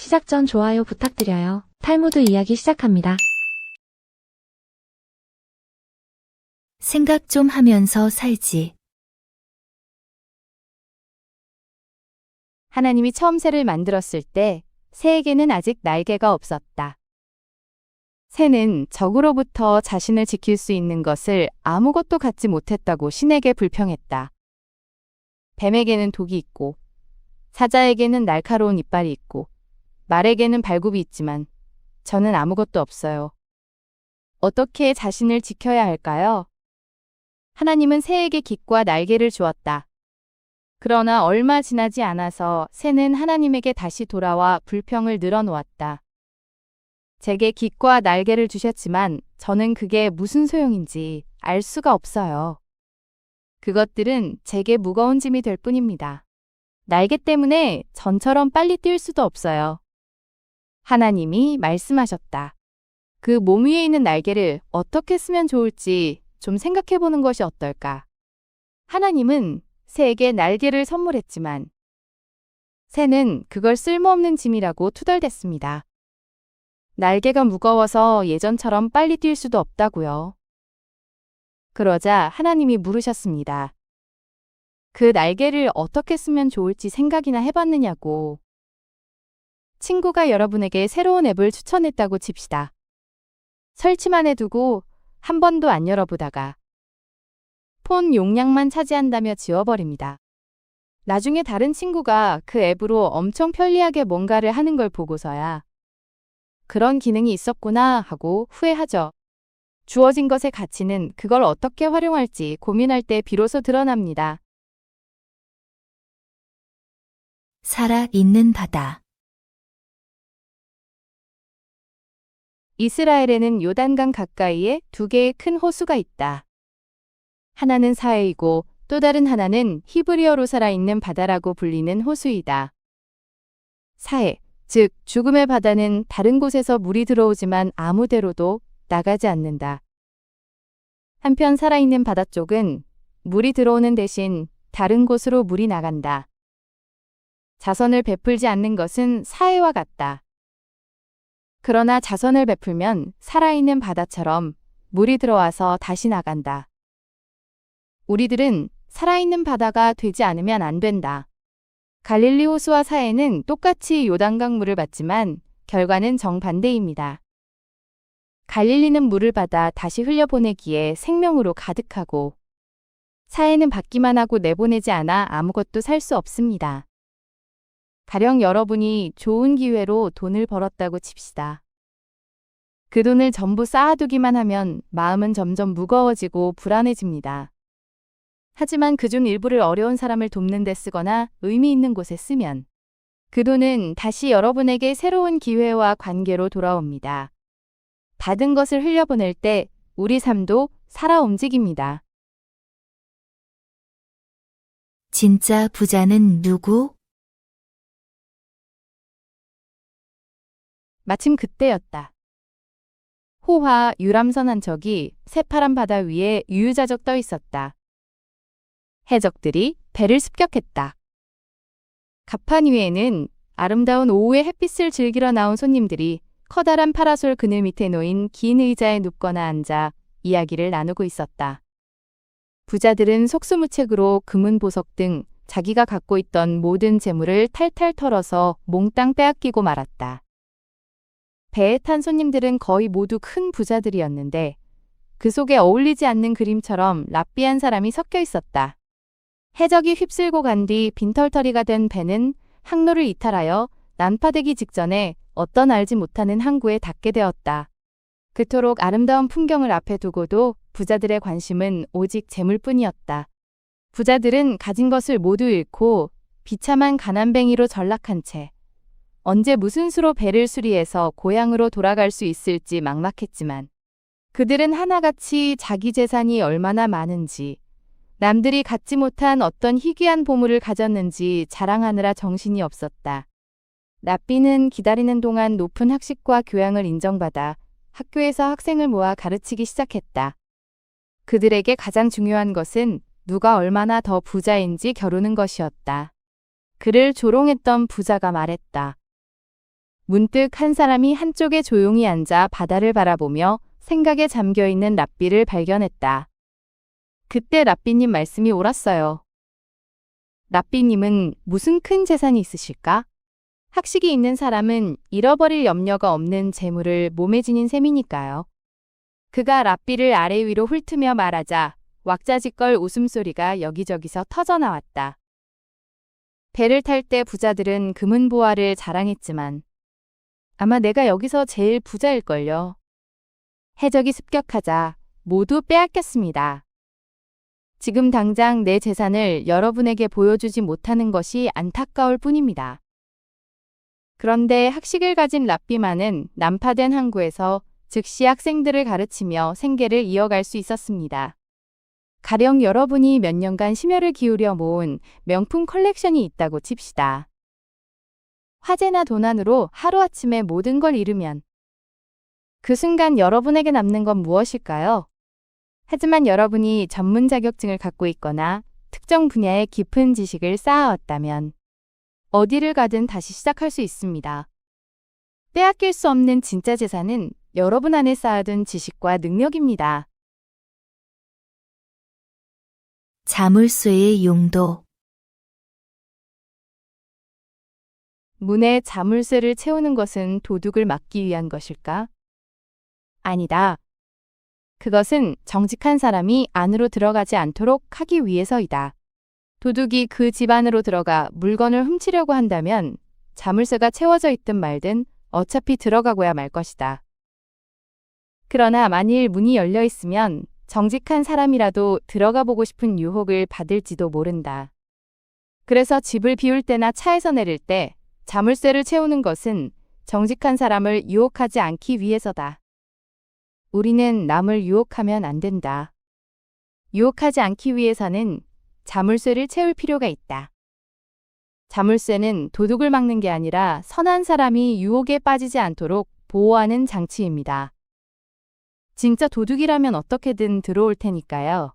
시작 전 좋아요 부탁드려요. 탈무드 이야기 시작합니다. 생각 좀 하면서 살지. 하나님이 처음 새를 만들었을 때 새에게는 아직 날개가 없었다. 새는 적으로부터 자신을 지킬 수 있는 것을 아무것도 갖지 못했다고 신에게 불평했다. 뱀에게는 독이 있고 사자에게는 날카로운 이빨이 있고 말에게는 발굽이 있지만 저는 아무것도 없어요. 어떻게 자신을 지켜야 할까요? 하나님은 새에게 깃과 날개를 주었다. 그러나 얼마 지나지 않아서 새는 하나님에게 다시 돌아와 불평을 늘어놓았다. 제게 깃과 날개를 주셨지만 저는 그게 무슨 소용인지 알 수가 없어요. 그것들은 제게 무거운 짐이 될 뿐입니다. 날개 때문에 전처럼 빨리 뛸 수도 없어요. 하나님이 말씀하셨다. 그 몸 위에 있는 날개를 어떻게 쓰면 좋을지 좀 생각해 보는 것이 어떨까? 하나님은 새에게 날개를 선물했지만 새는 그걸 쓸모없는 짐이라고 투덜댔습니다. 날개가 무거워서 예전처럼 빨리 뛸 수도 없다고요. 그러자 하나님이 물으셨습니다. 그 날개를 어떻게 쓰면 좋을지 생각이나 해봤느냐고. 친구가 여러분에게 새로운 앱을 추천했다고 칩시다. 설치만 해두고 한 번도 안 열어보다가 폰 용량만 차지한다며 지워버립니다. 나중에 다른 친구가 그 앱으로 엄청 편리하게 뭔가를 하는 걸 보고서야 그런 기능이 있었구나 하고 후회하죠. 주어진 것의 가치는 그걸 어떻게 활용할지 고민할 때 비로소 드러납니다. 살아있는 바다. 이스라엘에는 요단강 가까이에 두 개의 큰 호수가 있다. 하나는 사해이고 또 다른 하나는 히브리어로 살아있는 바다라고 불리는 호수이다. 사해, 즉 죽음의 바다는 다른 곳에서 물이 들어오지만 아무데로도 나가지 않는다. 한편 살아있는 바다 쪽은 물이 들어오는 대신 다른 곳으로 물이 나간다. 자선을 베풀지 않는 것은 사해와 같다. 그러나 자선을 베풀면 살아있는 바다처럼 물이 들어와서 다시 나간다. 우리들은 살아있는 바다가 되지 않으면 안 된다. 갈릴리 호수와 사해는 똑같이 요단강 물을 받지만 결과는 정반대입니다. 갈릴리는 물을 받아 다시 흘려보내기에 생명으로 가득하고 사해는 받기만 하고 내보내지 않아 아무것도 살 수 없습니다. 가령 여러분이 좋은 기회로 돈을 벌었다고 칩시다. 그 돈을 전부 쌓아두기만 하면 마음은 점점 무거워지고 불안해집니다. 하지만 그중 일부를 어려운 사람을 돕는 데 쓰거나 의미 있는 곳에 쓰면 그 돈은 다시 여러분에게 새로운 기회와 관계로 돌아옵니다. 받은 것을 흘려보낼 때 우리 삶도 살아 움직입니다. 진짜 부자는 누구? 마침 그때였다. 호화 유람선 한 척이 새파란 바다 위에 유유자적 떠 있었다. 해적들이 배를 습격했다. 갑판 위에는 아름다운 오후의 햇빛을 즐기러 나온 손님들이 커다란 파라솔 그늘 밑에 놓인 긴 의자에 눕거나 앉아 이야기를 나누고 있었다. 부자들은 속수무책으로 금은 보석 등 자기가 갖고 있던 모든 재물을 탈탈 털어서 몽땅 빼앗기고 말았다. 배에 탄 손님들은 거의 모두 큰 부자들이었는데 그 속에 어울리지 않는 그림처럼 랍비한 사람이 섞여 있었다. 해적이 휩쓸고 간 뒤 빈털터리가 된 배는 항로를 이탈하여 난파되기 직전에 어떤 알지 못하는 항구에 닿게 되었다. 그토록 아름다운 풍경을 앞에 두고도 부자들의 관심은 오직 재물뿐이었다. 부자들은 가진 것을 모두 잃고 비참한 가난뱅이로 전락한 채 언제 무슨 수로 배를 수리해서 고향으로 돌아갈 수 있을지 막막했지만 그들은 하나같이 자기 재산이 얼마나 많은지 남들이 갖지 못한 어떤 희귀한 보물을 가졌는지 자랑하느라 정신이 없었다. 랍비는 기다리는 동안 높은 학식과 교양을 인정받아 학교에서 학생을 모아 가르치기 시작했다. 그들에게 가장 중요한 것은 누가 얼마나 더 부자인지 겨루는 것이었다. 그를 조롱했던 부자가 말했다. 문득 한 사람이 한쪽에 조용히 앉아 바다를 바라보며 생각에 잠겨있는 랍비를 발견했다. 그때 랍비님 말씀이 옳았어요. 랍비님은 무슨 큰 재산이 있으실까? 학식이 있는 사람은 잃어버릴 염려가 없는 재물을 몸에 지닌 셈이니까요. 그가 랍비를 아래 위로 훑으며 말하자 왁자지껄 웃음소리가 여기저기서 터져나왔다. 배를 탈 때 부자들은 금은보화를 자랑했지만 아마 내가 여기서 제일 부자일걸요. 해적이 습격하자 모두 빼앗겼습니다. 지금 당장 내 재산을 여러분에게 보여주지 못하는 것이 안타까울 뿐입니다. 그런데 학식을 가진 랍비만은 난파된 항구에서 즉시 학생들을 가르치며 생계를 이어갈 수 있었습니다. 가령 여러분이 몇 년간 심혈을 기울여 모은 명품 컬렉션이 있다고 칩시다. 화재나 도난으로 하루아침에 모든 걸 잃으면 그 순간 여러분에게 남는 건 무엇일까요? 하지만 여러분이 전문 자격증을 갖고 있거나 특정 분야의 깊은 지식을 쌓아왔다면 어디를 가든 다시 시작할 수 있습니다. 빼앗길 수 없는 진짜 재산은 여러분 안에 쌓아둔 지식과 능력입니다. 자물쇠의 용도. 문에 자물쇠를 채우는 것은 도둑을 막기 위한 것일까? 아니다. 그것은 정직한 사람이 안으로 들어가지 않도록 하기 위해서이다. 도둑이 그 집 안으로 들어가 물건을 훔치려고 한다면 자물쇠가 채워져 있든 말든 어차피 들어가고야 말 것이다. 그러나 만일 문이 열려 있으면 정직한 사람이라도 들어가 보고 싶은 유혹을 받을지도 모른다. 그래서 집을 비울 때나 차에서 내릴 때 자물쇠를 채우는 것은 정직한 사람을 유혹하지 않기 위해서다. 우리는 남을 유혹하면 안 된다. 유혹하지 않기 위해서는 자물쇠를 채울 필요가 있다. 자물쇠는 도둑을 막는 게 아니라 선한 사람이 유혹에 빠지지 않도록 보호하는 장치입니다. 진짜 도둑이라면 어떻게든 들어올 테니까요.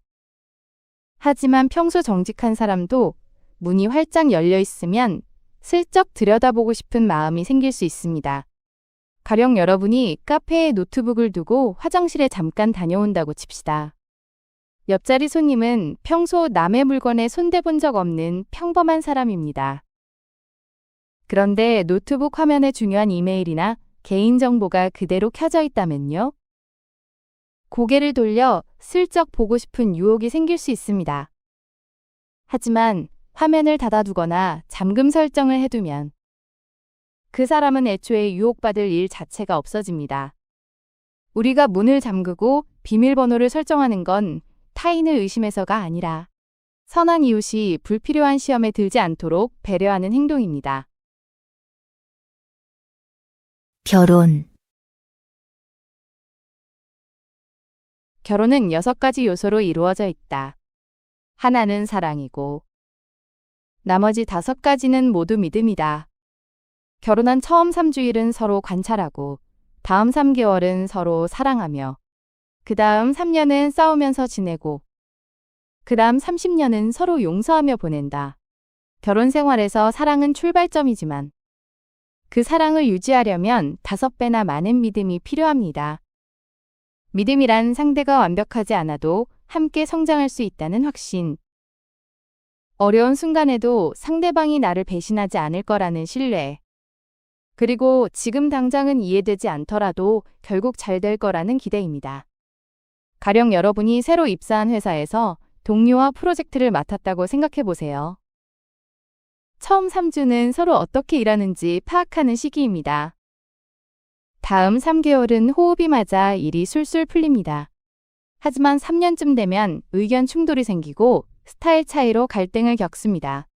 하지만 평소 정직한 사람도 문이 활짝 열려 있으면 슬쩍 들여다보고 싶은 마음이 생길 수 있습니다. 가령 여러분이 카페에 노트북을 두고 화장실에 잠깐 다녀온다고 칩시다. 옆자리 손님은 평소 남의 물건에 손대본 적 없는 평범한 사람입니다. 그런데 노트북 화면에 중요한 이메일이나 개인정보가 그대로 켜져 있다면요? 고개를 돌려 슬쩍 보고 싶은 유혹이 생길 수 있습니다. 하지만 화면을 닫아두거나 잠금 설정을 해두면 그 사람은 애초에 유혹받을 일 자체가 없어집니다. 우리가 문을 잠그고 비밀번호를 설정하는 건 타인을 의심해서가 아니라 선한 이웃이 불필요한 시험에 들지 않도록 배려하는 행동입니다. 결혼. 결혼은 6가지 요소로 이루어져 있다. 하나는 사랑이고 나머지 5가지는 모두 믿음이다. 결혼한 처음 3주일은 서로 관찰하고 다음 3개월은 서로 사랑하며 그 다음 3년은 싸우면서 지내고 그 다음 30년은 서로 용서하며 보낸다. 결혼 생활에서 사랑은 출발점이지만 그 사랑을 유지하려면 5배나 많은 믿음이 필요합니다. 믿음이란 상대가 완벽하지 않아도 함께 성장할 수 있다는 확신. 어려운 순간에도 상대방이 나를 배신하지 않을 거라는 신뢰. 그리고 지금 당장은 이해되지 않더라도 결국 잘 될 거라는 기대입니다. 가령 여러분이 새로 입사한 회사에서 동료와 프로젝트를 맡았다고 생각해 보세요. 처음 3주는 서로 어떻게 일하는지 파악하는 시기입니다. 다음 3개월은 호흡이 맞아 일이 술술 풀립니다. 하지만 3년쯤 되면 의견 충돌이 생기고 스타일 차이로 갈등을 겪습니다.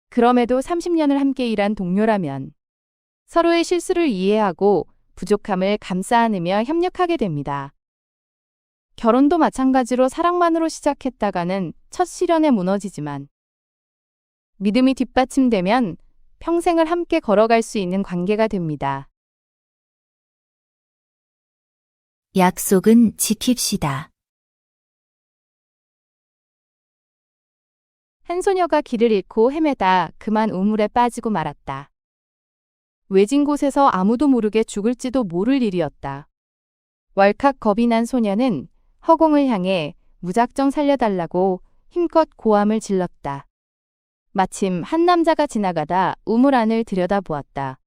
그럼에도 30년을 함께 일한 동료라면 서로의 실수를 이해하고 부족함을 감싸 안으며 협력하게 됩니다. 결혼도 마찬가지로 사랑만으로 시작했다가는 첫 시련에 무너지지만 믿음이 뒷받침되면 평생을 함께 걸어갈 수 있는 관계가 됩니다. 약속은 지킵시다. 한 소녀가 길을 잃고 헤매다 그만 우물에 빠지고 말았다. 외진 곳에서 아무도 모르게 죽을지도 모를 일이었다. 왈칵 겁이 난 소녀는 허공을 향해 무작정 살려달라고 힘껏 고함을 질렀다. 마침 한 남자가 지나가다 우물 안을 들여다보았다.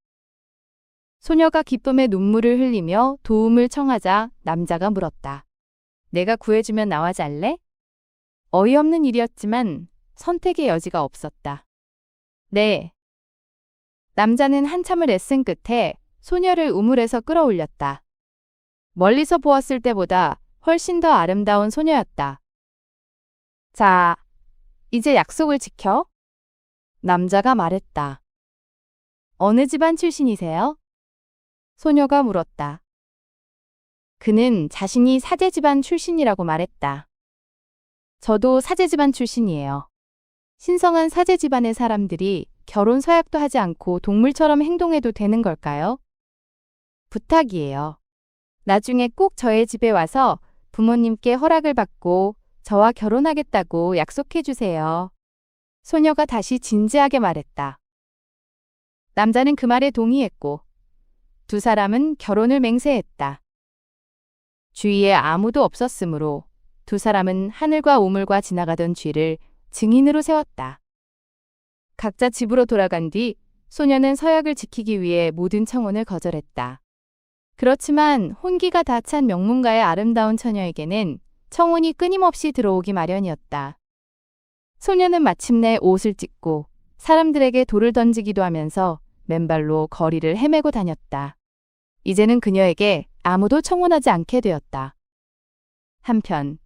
소녀가 기쁨의 눈물을 흘리며 도움을 청하자 남자가 물었다. 내가 구해주면 나와 잘래? 어이없는 일이었지만 선택의 여지가 없었다. 네. 남자는 한참을 애쓴 끝에 소녀를 우물에서 끌어올렸다. 멀리서 보았을 때보다 훨씬 더 아름다운 소녀였다. 자, 이제 약속을 지켜? 남자가 말했다. 어느 집안 출신이세요? 소녀가 물었다. 그는 자신이 사제 집안 출신이라고 말했다. 저도 사제 집안 출신이에요. 신성한 사제 집안의 사람들이 결혼 서약도 하지 않고 동물처럼 행동해도 되는 걸까요? 부탁이에요. 나중에 꼭 저의 집에 와서 부모님께 허락을 받고 저와 결혼하겠다고 약속해 주세요. 소녀가 다시 진지하게 말했다. 남자는 그 말에 동의했고 두 사람은 결혼을 맹세했다. 주위에 아무도 없었으므로 두 사람은 하늘과 우물과 지나가던 쥐를 증인으로 세웠다. 각자 집으로 돌아간 뒤 소녀는 서약을 지키기 위해 모든 청혼을 거절했다. 그렇지만 혼기가 다 찬 명문가의 아름다운 처녀에게는 청혼이 끊임없이 들어오기 마련이었다. 소녀는 마침내 옷을 찢고 사람들에게 돌을 던지기도 하면서 맨발로 거리를 헤매고 다녔다. 이제는 그녀에게 아무도 청혼하지 않게 되었다. 한편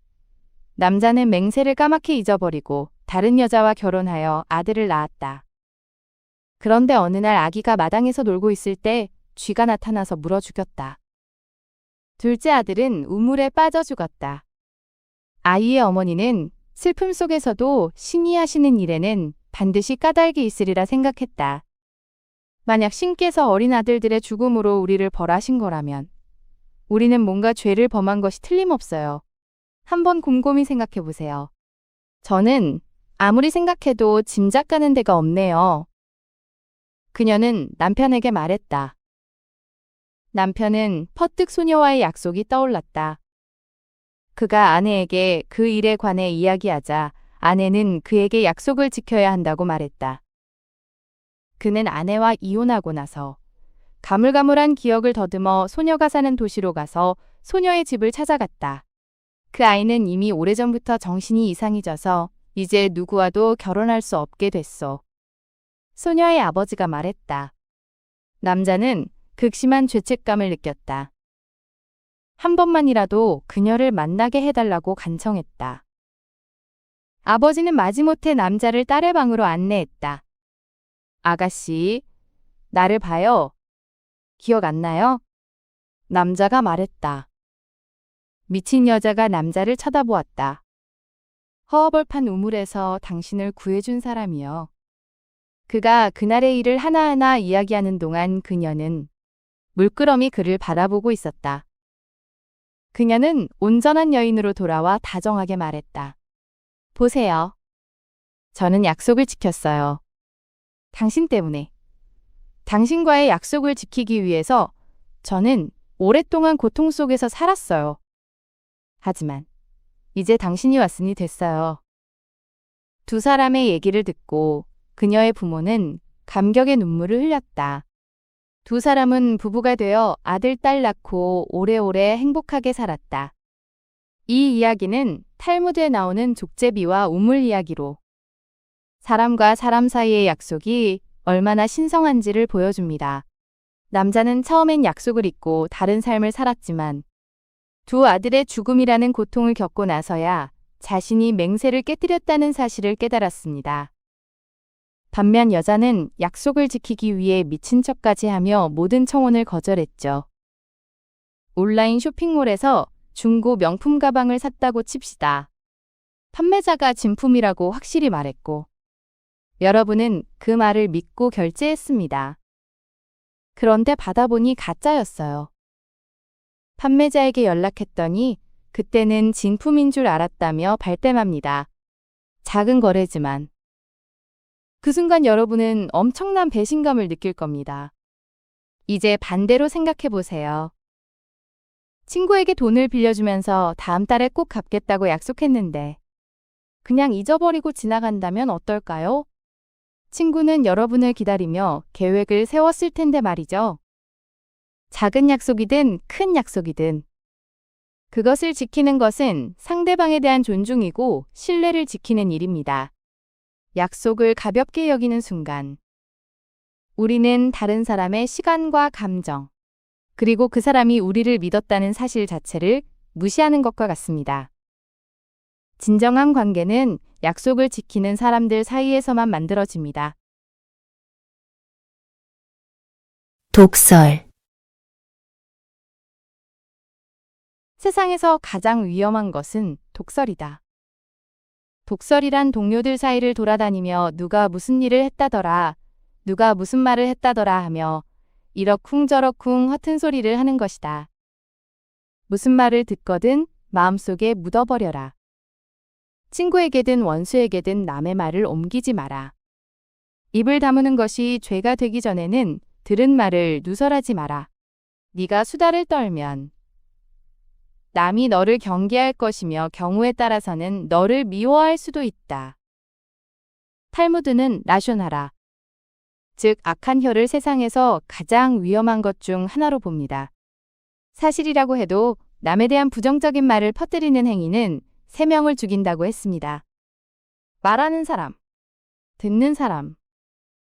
남자는 맹세를 까맣게 잊어버리고 다른 여자와 결혼하여 아들을 낳았다. 그런데 어느 날 아기가 마당에서 놀고 있을 때 쥐가 나타나서 물어 죽였다. 둘째 아들은 우물에 빠져 죽었다. 아이의 어머니는 슬픔 속에서도 신이 하시는 일에는 반드시 까닭이 있으리라 생각했다. 만약 신께서 어린 아들들의 죽음으로 우리를 벌하신 거라면 우리는 뭔가 죄를 범한 것이 틀림없어요. 한번 곰곰이 생각해 보세요. 저는 아무리 생각해도 짐작 가는 데가 없네요. 그녀는 남편에게 말했다. 남편은 퍼뜩 소녀와의 약속이 떠올랐다. 그가 아내에게 그 일에 관해 이야기하자 아내는 그에게 약속을 지켜야 한다고 말했다. 그는 아내와 이혼하고 나서 가물가물한 기억을 더듬어 소녀가 사는 도시로 가서 소녀의 집을 찾아갔다. 그 아이는 이미 오래전부터 정신이 이상해져서 이제 누구와도 결혼할 수 없게 됐소. 소녀의 아버지가 말했다. 남자는 극심한 죄책감을 느꼈다. 한 번만이라도 그녀를 만나게 해달라고 간청했다. 아버지는 마지못해 남자를 딸의 방으로 안내했다. 아가씨, 나를 봐요. 기억 안 나요? 남자가 말했다. 미친 여자가 남자를 쳐다보았다. 허허벌판 우물에서 당신을 구해준 사람이요. 그가 그날의 일을 하나하나 이야기하는 동안 그녀는 물끄러미 그를 바라보고 있었다. 그녀는 온전한 여인으로 돌아와 다정하게 말했다. 보세요. 저는 약속을 지켰어요. 당신 때문에. 당신과의 약속을 지키기 위해서 저는 오랫동안 고통 속에서 살았어요. 하지만 이제 당신이 왔으니 됐어요. 두 사람의 얘기를 듣고 그녀의 부모는 감격의 눈물을 흘렸다. 두 사람은 부부가 되어 아들, 딸 낳고 오래오래 행복하게 살았다. 이 이야기는 탈무드에 나오는 족제비와 우물 이야기로 사람과 사람 사이의 약속이 얼마나 신성한지를 보여줍니다. 남자는 처음엔 약속을 잊고 다른 삶을 살았지만 두 아들의 죽음이라는 고통을 겪고 나서야 자신이 맹세를 깨뜨렸다는 사실을 깨달았습니다. 반면 여자는 약속을 지키기 위해 미친 척까지 하며 모든 청혼을 거절했죠. 온라인 쇼핑몰에서 중고 명품 가방을 샀다고 칩시다. 판매자가 진품이라고 확실히 말했고 여러분은 그 말을 믿고 결제했습니다. 그런데 받아보니 가짜였어요. 판매자에게 연락했더니 그때는 진품인 줄 알았다며 발뺌합니다. 작은 거래지만 그 순간 여러분은 엄청난 배신감을 느낄 겁니다. 이제 반대로 생각해 보세요. 친구에게 돈을 빌려주면서 다음 달에 꼭 갚겠다고 약속했는데 그냥 잊어버리고 지나간다면 어떨까요? 친구는 여러분을 기다리며 계획을 세웠을 텐데 말이죠. 작은 약속이든 큰 약속이든 그것을 지키는 것은 상대방에 대한 존중이고 신뢰를 지키는 일입니다. 약속을 가볍게 여기는 순간 우리는 다른 사람의 시간과 감정, 그리고 그 사람이 우리를 믿었다는 사실 자체를 무시하는 것과 같습니다. 진정한 관계는 약속을 지키는 사람들 사이에서만 만들어집니다. 독설. 세상에서 가장 위험한 것은 독설이다. 독설이란 동료들 사이를 돌아다니며 누가 무슨 일을 했다더라, 누가 무슨 말을 했다더라 하며 이러쿵저러쿵 허튼 소리를 하는 것이다. 무슨 말을 듣거든 마음속에 묻어버려라. 친구에게든 원수에게든 남의 말을 옮기지 마라. 입을 다무는 것이 죄가 되기 전에는 들은 말을 누설하지 마라. 네가 수다를 떨면 남이 너를 경계할 것이며 경우에 따라서는 너를 미워할 수도 있다. 탈무드는 라쇼나라, 즉 악한 혀를 세상에서 가장 위험한 것 중 하나로 봅니다. 사실이라고 해도 남에 대한 부정적인 말을 퍼뜨리는 행위는 3명을 죽인다고 했습니다. 말하는 사람, 듣는 사람,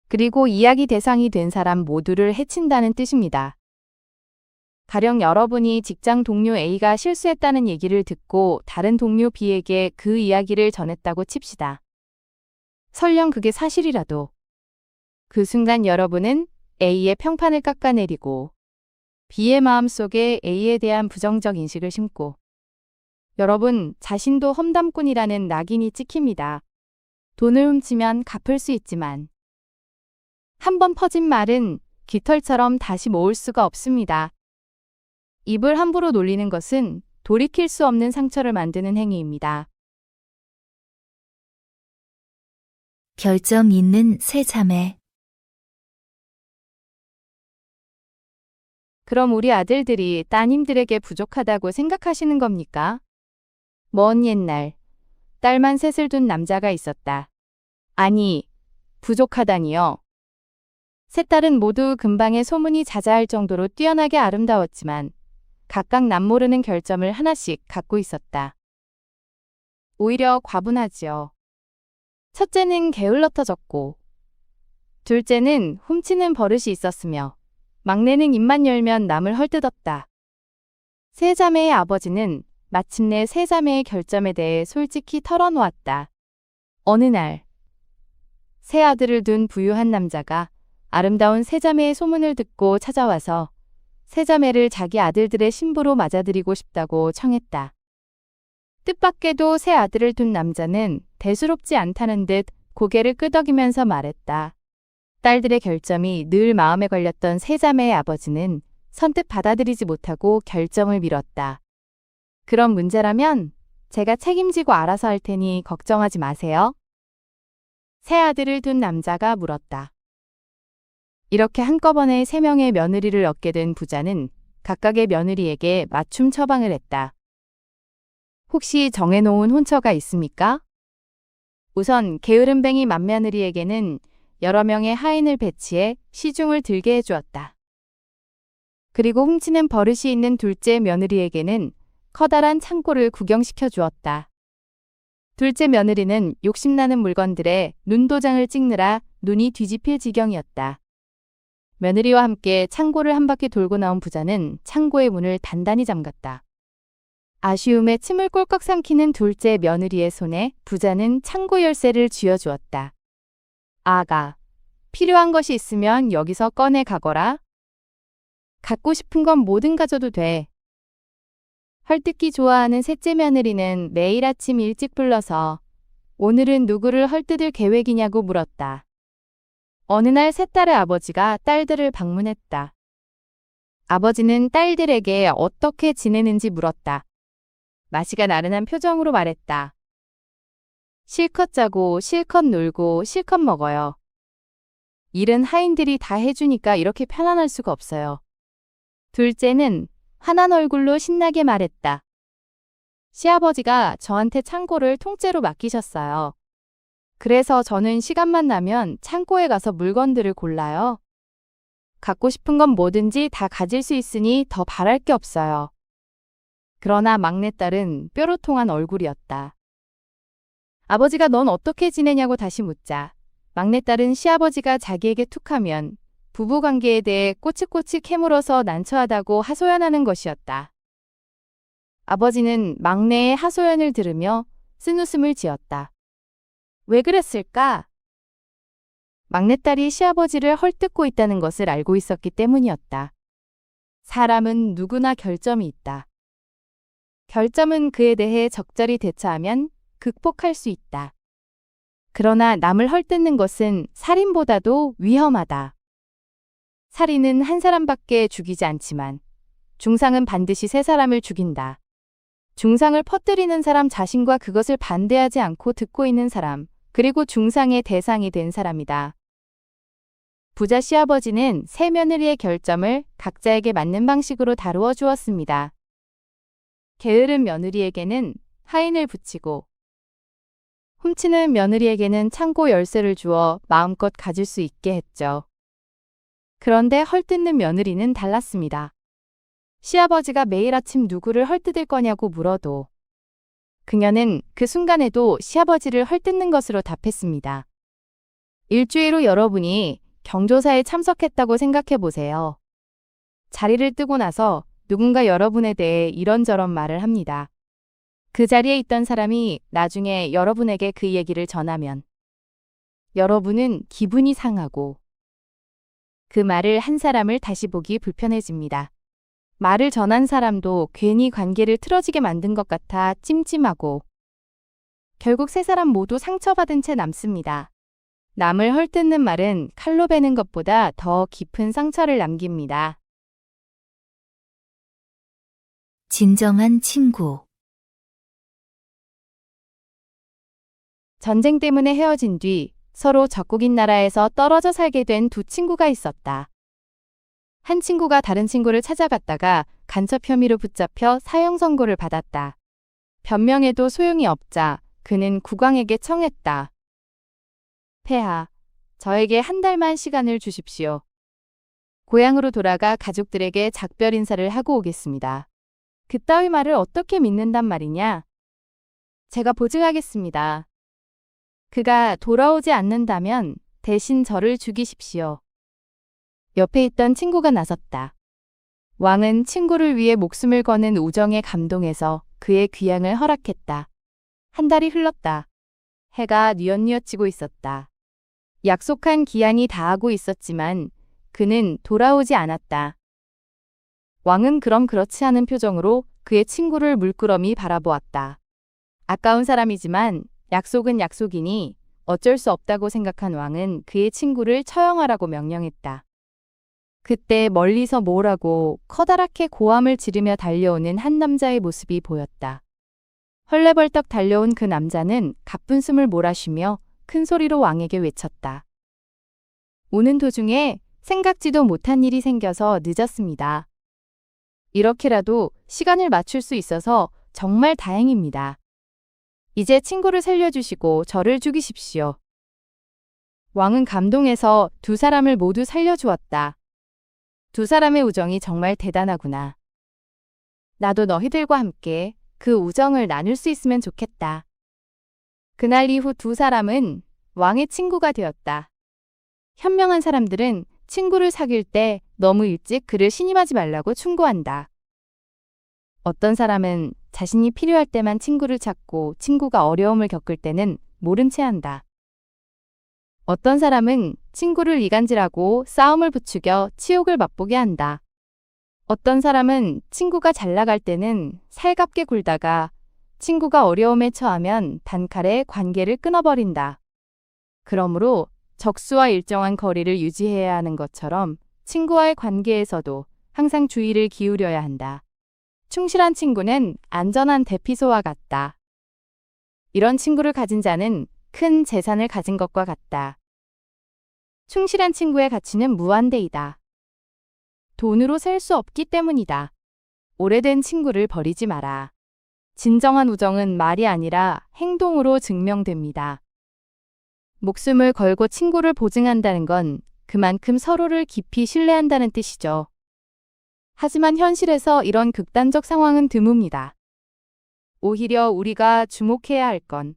그리고 이야기 대상이 된 사람 모두를 해친다는 뜻입니다. 가령 여러분이 직장 동료 A가 실수했다는 얘기를 듣고 다른 동료 B에게 그 이야기를 전했다고 칩시다. 설령 그게 사실이라도 그 순간 여러분은 A의 평판을 깎아내리고 B의 마음속에 A에 대한 부정적 인식을 심고 여러분 자신도 험담꾼이라는 낙인이 찍힙니다. 돈을 훔치면 갚을 수 있지만 한번 퍼진 말은 깃털처럼 다시 모을 수가 없습니다. 입을 함부로 놀리는 것은 돌이킬 수 없는 상처를 만드는 행위입니다. 결점 있는 세 자매. 그럼 우리 아들들이 따님들에게 부족하다고 생각하시는 겁니까? 먼 옛날 딸만 셋을 둔 남자가 있었다. 아니, 부족하다니요. 세 딸은 모두 금방에 소문이 자자할 정도로 뛰어나게 아름다웠지만 각각 남모르는 결점을 하나씩 갖고 있었다. 오히려 과분하지요. 첫째는 게을러 터졌고 둘째는 훔치는 버릇이 있었으며 막내는 입만 열면 남을 헐뜯었다. 세 자매의 아버지는 마침내 세 자매의 결점에 대해 솔직히 털어놓았다. 어느 날 세 아들을 둔 부유한 남자가 아름다운 세 자매의 소문을 듣고 찾아와서 세 자매를 자기 아들들의 신부로 맞아들이고 싶다고 청했다. 뜻밖에도 세 아들을 둔 남자는 대수롭지 않다는 듯 고개를 끄덕이면서 말했다. 딸들의 결점이 늘 마음에 걸렸던 세 자매의 아버지는 선뜻 받아들이지 못하고 결점을 미뤘다. 그런 문제라면 제가 책임지고 알아서 할 테니 걱정하지 마세요. 세 아들을 둔 남자가 물었다. 이렇게 한꺼번에 3명의 며느리를 얻게 된 부자는 각각의 며느리에게 맞춤 처방을 했다. 혹시 정해놓은 혼처가 있습니까? 우선 게으름뱅이 맏며느리에게는 여러 명의 하인을 배치해 시중을 들게 해주었다. 그리고 훔치는 버릇이 있는 둘째 며느리에게는 커다란 창고를 구경시켜 주었다. 둘째 며느리는 욕심나는 물건들에 눈도장을 찍느라 눈이 뒤집힐 지경이었다. 며느리와 함께 창고를 한 바퀴 돌고 나온 부자는 창고의 문을 단단히 잠갔다. 아쉬움에 침을 꼴깍 삼키는 둘째 며느리의 손에 부자는 창고 열쇠를 쥐어주었다. 아가, 필요한 것이 있으면 여기서 꺼내 가거라. 갖고 싶은 건 뭐든 가져도 돼. 헐뜯기 좋아하는 셋째 며느리는 매일 아침 일찍 불러서 오늘은 누구를 헐뜯을 계획이냐고 물었다. 어느 날 세 딸의 아버지가 딸들을 방문했다. 아버지는 딸들에게 어떻게 지내는지 물었다. 마시가 나른한 표정으로 말했다. 실컷 자고 실컷 놀고 실컷 먹어요. 일은 하인들이 다 해주니까 이렇게 편안할 수가 없어요. 둘째는 환한 얼굴로 신나게 말했다. 시아버지가 저한테 창고를 통째로 맡기셨어요. 그래서 저는 시간만 나면 창고에 가서 물건들을 골라요. 갖고 싶은 건 뭐든지 다 가질 수 있으니 더 바랄 게 없어요. 그러나 막내딸은 뾰로통한 얼굴이었다. 아버지가 넌 어떻게 지내냐고 다시 묻자 막내딸은 시아버지가 자기에게 툭하면 부부관계에 대해 꼬치꼬치 캐물어서 난처하다고 하소연하는 것이었다. 아버지는 막내의 하소연을 들으며 쓴웃음을 지었다. 왜 그랬을까? 막내딸이 시아버지를 헐뜯고 있다는 것을 알고 있었기 때문이었다. 사람은 누구나 결점이 있다. 결점은 그에 대해 적절히 대처하면 극복할 수 있다. 그러나 남을 헐뜯는 것은 살인보다도 위험하다. 살인은 한 사람밖에 죽이지 않지만 중상은 반드시 세 사람을 죽인다. 중상을 퍼뜨리는 사람 자신과 그것을 반대하지 않고 듣고 있는 사람, 그리고 중상의 대상이 된 사람이다. 부자 시아버지는 세 며느리의 결점을 각자에게 맞는 방식으로 다루어 주었습니다. 게으른 며느리에게는 하인을 붙이고 훔치는 며느리에게는 창고 열쇠를 주어 마음껏 가질 수 있게 했죠. 그런데 헐뜯는 며느리는 달랐습니다. 시아버지가 매일 아침 누구를 헐뜯을 거냐고 물어도 그녀는 그 순간에도 시아버지를 헐뜯는 것으로 답했습니다. 일주일 후 여러분이 경조사에 참석했다고 생각해 보세요. 자리를 뜨고 나서 누군가 여러분에 대해 이런저런 말을 합니다. 그 자리에 있던 사람이 나중에 여러분에게 그 얘기를 전하면 여러분은 기분이 상하고 그 말을 한 사람을 다시 보기 불편해집니다. 말을 전한 사람도 괜히 관계를 틀어지게 만든 것 같아 찜찜하고 결국 세 사람 모두 상처받은 채 남습니다. 남을 헐뜯는 말은 칼로 베는 것보다 더 깊은 상처를 남깁니다. 진정한 친구. 전쟁 때문에 헤어진 뒤 서로 적국인 나라에서 떨어져 살게 된 두 친구가 있었다. 한 친구가 다른 친구를 찾아갔다가 간첩 혐의로 붙잡혀 사형 선고를 받았다. 변명해도 소용이 없자 그는 국왕에게 청했다. 폐하, 저에게 한 달만 시간을 주십시오. 고향으로 돌아가 가족들에게 작별 인사를 하고 오겠습니다. 그따위 말을 어떻게 믿는단 말이냐? 제가 보증하겠습니다. 그가 돌아오지 않는다면 대신 저를 죽이십시오. 옆에 있던 친구가 나섰다. 왕은 친구를 위해 목숨을 거는 우정에 감동해서 그의 귀향을 허락했다. 한 달이 흘렀다. 해가 뉘엿뉘엿지고 있었다. 약속한 기한이 다하고 있었지만 그는 돌아오지 않았다. 왕은 그럼 그렇지 않은 표정으로 그의 친구를 물끄러미 바라보았다. 아까운 사람이지만 약속은 약속이니 어쩔 수 없다고 생각한 왕은 그의 친구를 처형하라고 명령했다. 그때 멀리서 모으라고 커다랗게 고함을 지르며 달려오는 한 남자의 모습이 보였다. 헐레벌떡 달려온 그 남자는 가쁜 숨을 몰아쉬며 큰 소리로 왕에게 외쳤다. 오는 도중에 생각지도 못한 일이 생겨서 늦었습니다. 이렇게라도 시간을 맞출 수 있어서 정말 다행입니다. 이제 친구를 살려주시고 저를 죽이십시오. 왕은 감동해서 두 사람을 모두 살려주었다. 두 사람의 우정이 정말 대단하구나. 나도 너희들과 함께 그 우정을 나눌 수 있으면 좋겠다. 그날 이후 두 사람은 왕의 친구가 되었다. 현명한 사람들은 친구를 사귈 때 너무 일찍 그를 신임하지 말라고 충고한다. 어떤 사람은 자신이 필요할 때만 친구를 찾고 친구가 어려움을 겪을 때는 모른 채 한다. 어떤 사람은 친구를 이간질하고 싸움을 부추겨 치욕을 맛보게 한다. 어떤 사람은 친구가 잘 나갈 때는 살갑게 굴다가 친구가 어려움에 처하면 단칼에 관계를 끊어버린다. 그러므로 적수와 일정한 거리를 유지해야 하는 것처럼 친구와의 관계에서도 항상 주의를 기울여야 한다. 충실한 친구는 안전한 대피소와 같다. 이런 친구를 가진 자는 큰 재산을 가진 것과 같다. 충실한 친구의 가치는 무한대이다. 돈으로 살 수 없기 때문이다. 오래된 친구를 버리지 마라. 진정한 우정은 말이 아니라 행동으로 증명됩니다. 목숨을 걸고 친구를 보증한다는 건 그만큼 서로를 깊이 신뢰한다는 뜻이죠. 하지만 현실에서 이런 극단적 상황은 드뭅니다. 오히려 우리가 주목해야 할 건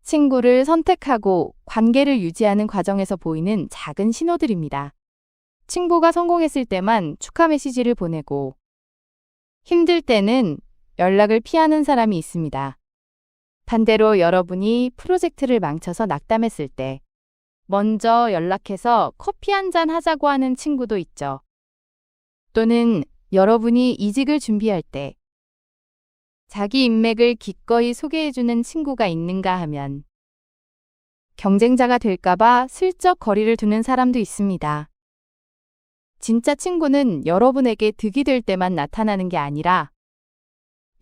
친구를 선택하고 관계를 유지하는 과정에서 보이는 작은 신호들입니다. 친구가 성공했을 때만 축하 메시지를 보내고 힘들 때는 연락을 피하는 사람이 있습니다. 반대로 여러분이 프로젝트를 망쳐서 낙담했을 때 먼저 연락해서 커피 한잔 하자고 하는 친구도 있죠. 또는 여러분이 이직을 준비할 때 자기 인맥을 기꺼이 소개해주는 친구가 있는가 하면 경쟁자가 될까봐 슬쩍 거리를 두는 사람도 있습니다. 진짜 친구는 여러분에게 득이 될 때만 나타나는 게 아니라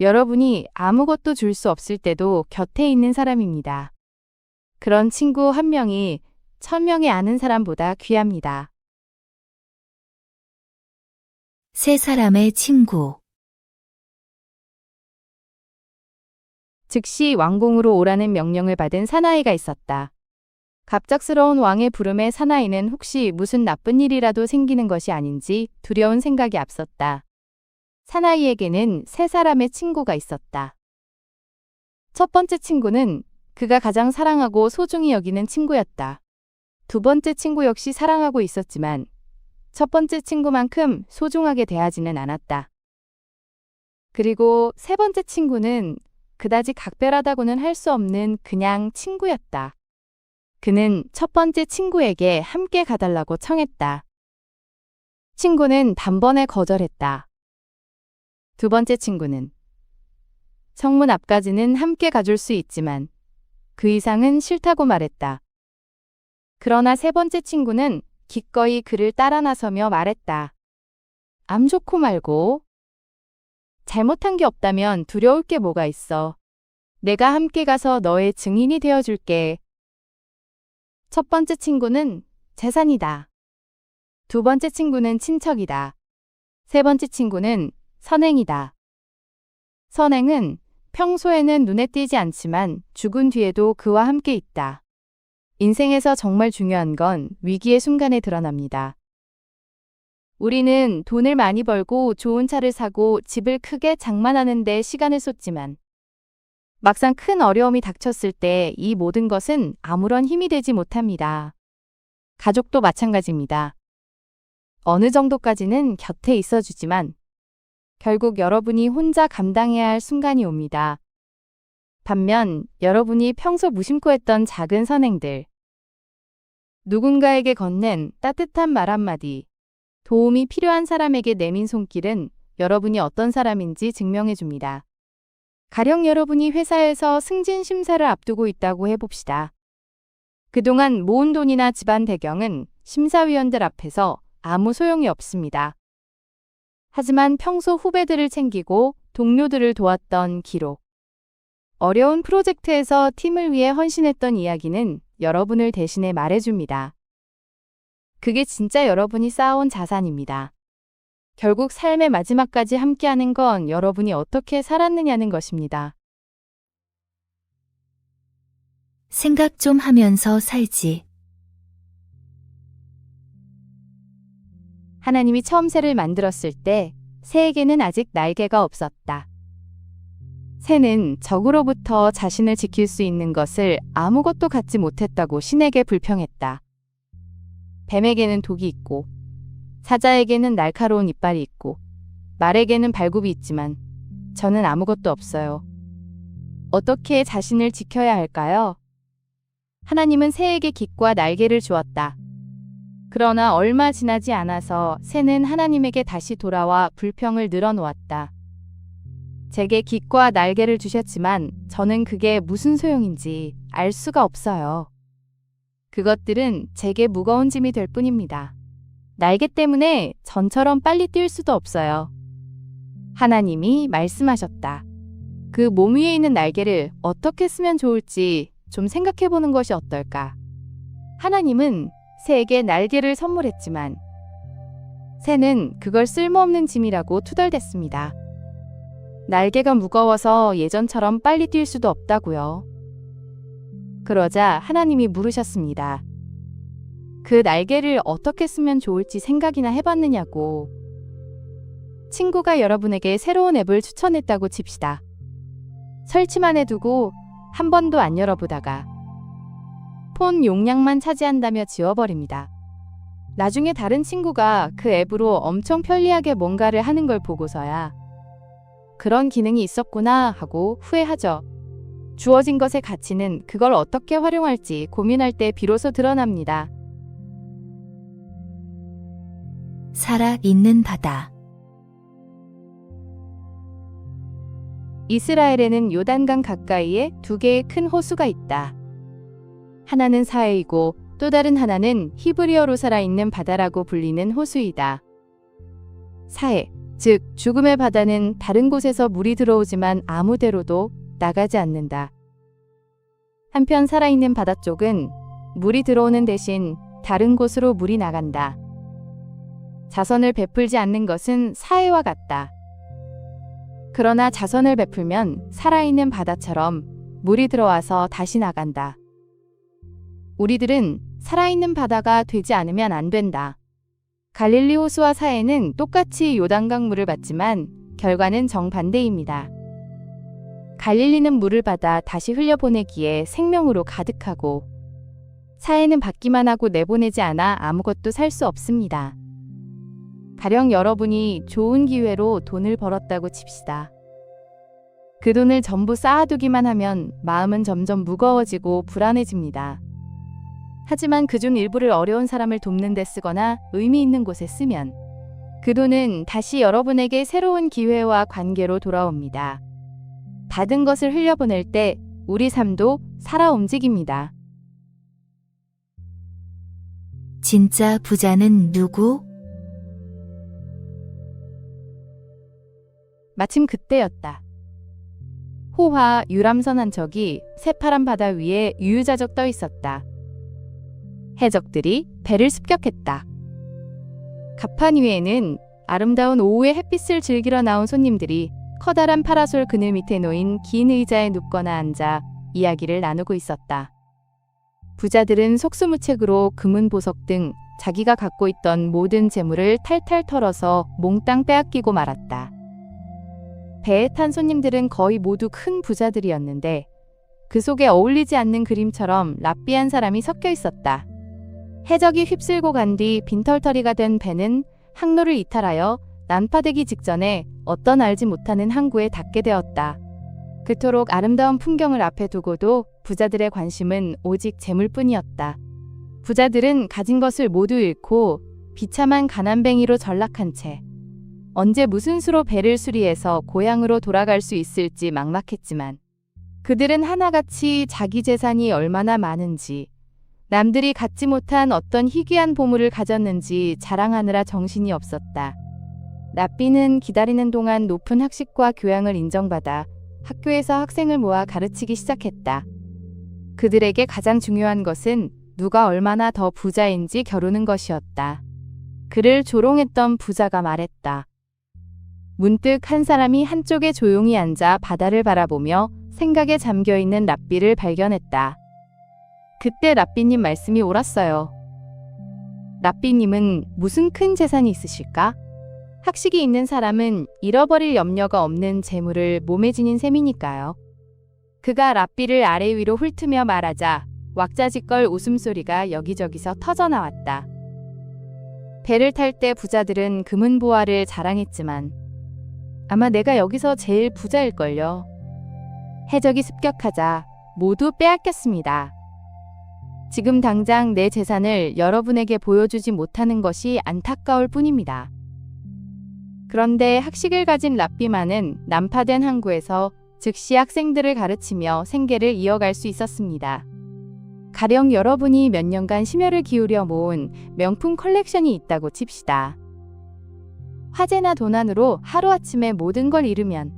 여러분이 아무것도 줄 수 없을 때도 곁에 있는 사람입니다. 그런 친구 한 명이 1000명이 아는 사람보다 귀합니다. 세 사람의 친구. 즉시 왕궁으로 오라는 명령을 받은 사나이가 있었다. 갑작스러운 왕의 부름에 사나이는 혹시 무슨 나쁜 일이라도 생기는 것이 아닌지 두려운 생각이 앞섰다. 사나이에게는 세 사람의 친구가 있었다. 첫 번째 친구는 그가 가장 사랑하고 소중히 여기는 친구였다. 두 번째 친구 역시 사랑하고 있었지만 첫 번째 친구만큼 소중하게 대하지는 않았다. 그리고 세 번째 친구는 그다지 각별하다고는 할 수 없는 그냥 친구였다. 그는 첫 번째 친구에게 함께 가달라고 청했다. 친구는 단번에 거절했다. 두 번째 친구는 성문 앞까지는 함께 가줄 수 있지만 그 이상은 싫다고 말했다. 그러나 세 번째 친구는 기꺼이 그를 따라 나서며 말했다. 암 좋고 말고 잘못한 게 없다면 두려울 게 뭐가 있어. 내가 함께 가서 너의 증인이 되어줄게. 첫 번째 친구는 재산이다. 두 번째 친구는 친척이다. 세 번째 친구는 선행이다. 선행은 평소에는 눈에 띄지 않지만 죽은 뒤에도 그와 함께 있다. 인생에서 정말 중요한 건 위기의 순간에 드러납니다. 우리는 돈을 많이 벌고 좋은 차를 사고 집을 크게 장만하는 데 시간을 쏟지만 막상 큰 어려움이 닥쳤을 때 이 모든 것은 아무런 힘이 되지 못합니다. 가족도 마찬가지입니다. 어느 정도까지는 곁에 있어주지만 결국 여러분이 혼자 감당해야 할 순간이 옵니다. 반면 여러분이 평소 무심코 했던 작은 선행들, 누군가에게 건넨 따뜻한 말 한마디, 도움이 필요한 사람에게 내민 손길은 여러분이 어떤 사람인지 증명해 줍니다. 가령 여러분이 회사에서 승진 심사를 앞두고 있다고 해봅시다. 그동안 모은 돈이나 집안 배경은 심사위원들 앞에서 아무 소용이 없습니다. 하지만 평소 후배들을 챙기고 동료들을 도왔던 기록, 어려운 프로젝트에서 팀을 위해 헌신했던 이야기는 여러분을 대신해 말해줍니다. 그게 진짜 여러분이 쌓아온 자산입니다. 결국 삶의 마지막까지 함께하는 건 여러분이 어떻게 살았느냐는 것입니다. 생각 좀 하면서 살지. 하나님이 처음 새를 만들었을 때 새에게는 아직 날개가 없었다. 새는 적으로부터 자신을 지킬 수 있는 것을 아무것도 갖지 못했다고 신에게 불평했다. 뱀에게는 독이 있고 사자에게는 날카로운 이빨이 있고 말에게는 발굽이 있지만 저는 아무것도 없어요. 어떻게 자신을 지켜야 할까요? 하나님은 새에게 깃과 날개를 주었다. 그러나 얼마 지나지 않아서 새는 하나님에게 다시 돌아와 불평을 늘어놓았다. 제게 깃과 날개를 주셨지만 저는 그게 무슨 소용인지 알 수가 없어요. 그것들은 제게 무거운 짐이 될 뿐입니다. 날개 때문에 전처럼 빨리 뛸 수도 없어요. 하나님이 말씀하셨다. 그 몸 위에 있는 날개를 어떻게 쓰면 좋을지 좀 생각해 보는 것이 어떨까? 하나님은 새에게 날개를 선물했지만 새는 그걸 쓸모없는 짐이라고 투덜댔습니다. 날개가 무거워서 예전처럼 빨리 뛸 수도 없다고요. 그러자 하나님이 물으셨습니다. 그 날개를 어떻게 쓰면 좋을지 생각이나 해봤느냐고. 친구가 여러분에게 새로운 앱을 추천했다고 칩시다. 설치만 해두고 한 번도 안 열어보다가 폰 용량만 차지한다며 지워버립니다. 나중에 다른 친구가 그 앱으로 엄청 편리하게 뭔가를 하는 걸 보고서야 그런 기능이 있었구나 하고 후회하죠. 주어진 것의 가치는 그걸 어떻게 활용할지 고민할 때 비로소 드러납니다. 살아있는 바다. 이스라엘에는 요단강 가까이에 두 개의 큰 호수가 있다. 하나는 사해이고 또 다른 하나는 히브리어로 살아있는 바다라고 불리는 호수이다. 사해, 즉 죽음의 바다는 다른 곳에서 물이 들어오지만 아무데로도 나가지 않는다. 한편 살아있는 바다 쪽은 물이 들어오는 대신 다른 곳으로 물이 나간다. 자선을 베풀지 않는 것은 사해와 같다. 그러나 자선을 베풀면 살아있는 바다처럼 물이 들어와서 다시 나간다. 우리들은 살아있는 바다가 되지 않으면 안 된다. 갈릴리 호수와 사해는 똑같이 요단강 물을 받지만 결과는 정반대입니다. 갈릴리는 물을 받아 다시 흘려보내기에 생명으로 가득하고 사해는 받기만 하고 내보내지 않아 아무것도 살 수 없습니다. 가령 여러분이 좋은 기회로 돈을 벌었다고 칩시다. 그 돈을 전부 쌓아두기만 하면 마음은 점점 무거워지고 불안해집니다. 하지만 그중 일부를 어려운 사람을 돕는 데 쓰거나 의미 있는 곳에 쓰면 그 돈은 다시 여러분에게 새로운 기회와 관계로 돌아옵니다. 받은 것을 흘려보낼 때 우리 삶도 살아 움직입니다. 진짜 부자는 누구? 마침 그때였다. 호화 유람선 한 척이 새파란 바다 위에 유유자적 떠 있었다. 해적들이 배를 습격했다. 갑판 위에는 아름다운 오후의 햇빛을 즐기러 나온 손님들이 커다란 파라솔 그늘 밑에 놓인 긴 의자에 눕거나 앉아 이야기를 나누고 있었다. 부자들은 속수무책으로 금은 보석 등 자기가 갖고 있던 모든 재물을 탈탈 털어서 몽땅 빼앗기고 말았다. 배에 탄 손님들은 거의 모두 큰 부자들이었는데 그 속에 어울리지 않는 그림처럼 랍비한 사람이 섞여 있었다. 해적이 휩쓸고 간 뒤 빈털터리가 된 배는 항로를 이탈하여 난파되기 직전에 어떤 알지 못하는 항구에 닿게 되었다. 그토록 아름다운 풍경을 앞에 두고도 부자들의 관심은 오직 재물뿐이었다. 부자들은 가진 것을 모두 잃고 비참한 가난뱅이로 전락한 채 언제 무슨 수로 배를 수리해서 고향으로 돌아갈 수 있을지 막막했지만 그들은 하나같이 자기 재산이 얼마나 많은지 남들이 갖지 못한 어떤 희귀한 보물을 가졌는지 자랑하느라 정신이 없었다. 랍비는 기다리는 동안 높은 학식과 교양을 인정받아 학교에서 학생을 모아 가르치기 시작했다. 그들에게 가장 중요한 것은 누가 얼마나 더 부자인지 겨루는 것이었다. 그를 조롱했던 부자가 말했다. 문득 한 사람이 한쪽에 조용히 앉아 바다를 바라보며 생각에 잠겨있는 랍비를 발견했다. 그때 랍비님 말씀이 옳았어요. 랍비님은 무슨 큰 재산이 있으실까? 학식이 있는 사람은 잃어버릴 염려가 없는 재물을 몸에 지닌 셈이니까요. 그가 랍비를 아래 위로 훑으며 말하자 왁자지껄 웃음소리가 여기저기서 터져나왔다. 배를 탈 때 부자들은 금은 보화를 자랑했지만 아마 내가 여기서 제일 부자일걸요. 해적이 습격하자 모두 빼앗겼습니다. 지금 당장 내 재산을 여러분에게 보여주지 못하는 것이 안타까울 뿐입니다. 그런데 학식을 가진 랍비만은 난파된 항구에서 즉시 학생들을 가르치며 생계를 이어갈 수 있었습니다. 가령 여러분이 몇 년간 심혈을 기울여 모은 명품 컬렉션이 있다고 칩시다. 화재나 도난으로 하루아침에 모든 걸 잃으면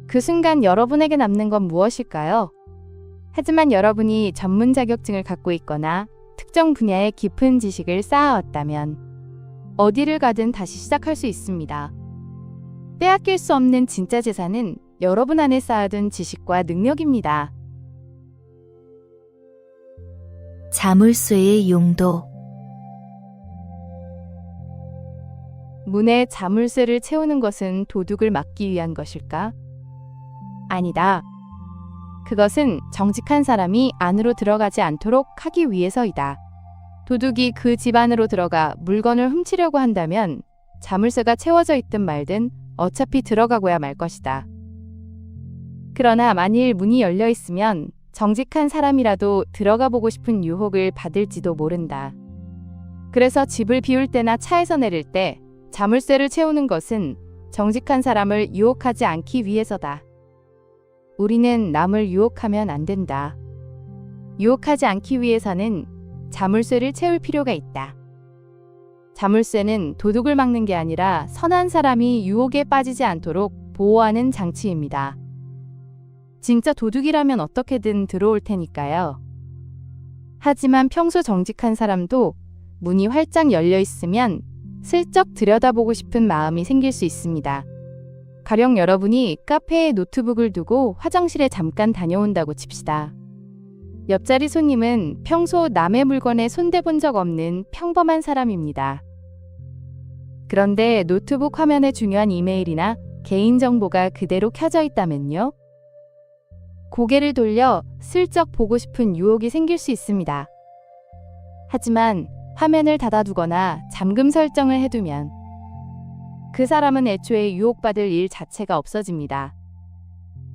그 순간 여러분에게 남는 건 무엇일까요? 하지만 여러분이 전문 자격증을 갖고 있거나 특정 분야의 깊은 지식을 쌓아왔다면 어디를 가든 다시 시작할 수 있습니다. 빼앗길 수 없는 진짜 재산은 여러분 안에 쌓아둔 지식과 능력입니다. 자물쇠의 용도. 문에 자물쇠를 채우는 것은 도둑을 막기 위한 것일까? 아니다. 그것은 정직한 사람이 안으로 들어가지 않도록 하기 위해서이다. 도둑이 그 집 안으로 들어가 물건을 훔치려고 한다면 자물쇠가 채워져 있든 말든 어차피 들어가고야 말 것이다. 그러나 만일 문이 열려 있으면 정직한 사람이라도 들어가 보고 싶은 유혹을 받을지도 모른다. 그래서 집을 비울 때나 차에서 내릴 때 자물쇠를 채우는 것은 정직한 사람을 유혹하지 않기 위해서다. 우리는 남을 유혹하면 안 된다. 유혹하지 않기 위해서는 자물쇠를 채울 필요가 있다. 자물쇠는 도둑을 막는 게 아니라 선한 사람이 유혹에 빠지지 않도록 보호하는 장치입니다. 진짜 도둑이라면 어떻게든 들어올 테니까요. 하지만 평소 정직한 사람도 문이 활짝 열려 있으면 슬쩍 들여다보고 싶은 마음이 생길 수 있습니다. 가령 여러분이 카페에 노트북을 두고 화장실에 잠깐 다녀온다고 칩시다. 옆자리 손님은 평소 남의 물건에 손대본 적 없는 평범한 사람입니다. 그런데 노트북 화면에 중요한 이메일이나 개인정보가 그대로 켜져 있다면요? 고개를 돌려 슬쩍 보고 싶은 유혹이 생길 수 있습니다. 하지만 화면을 닫아두거나 잠금 설정을 해두면 그 사람은 애초에 유혹받을 일 자체가 없어집니다.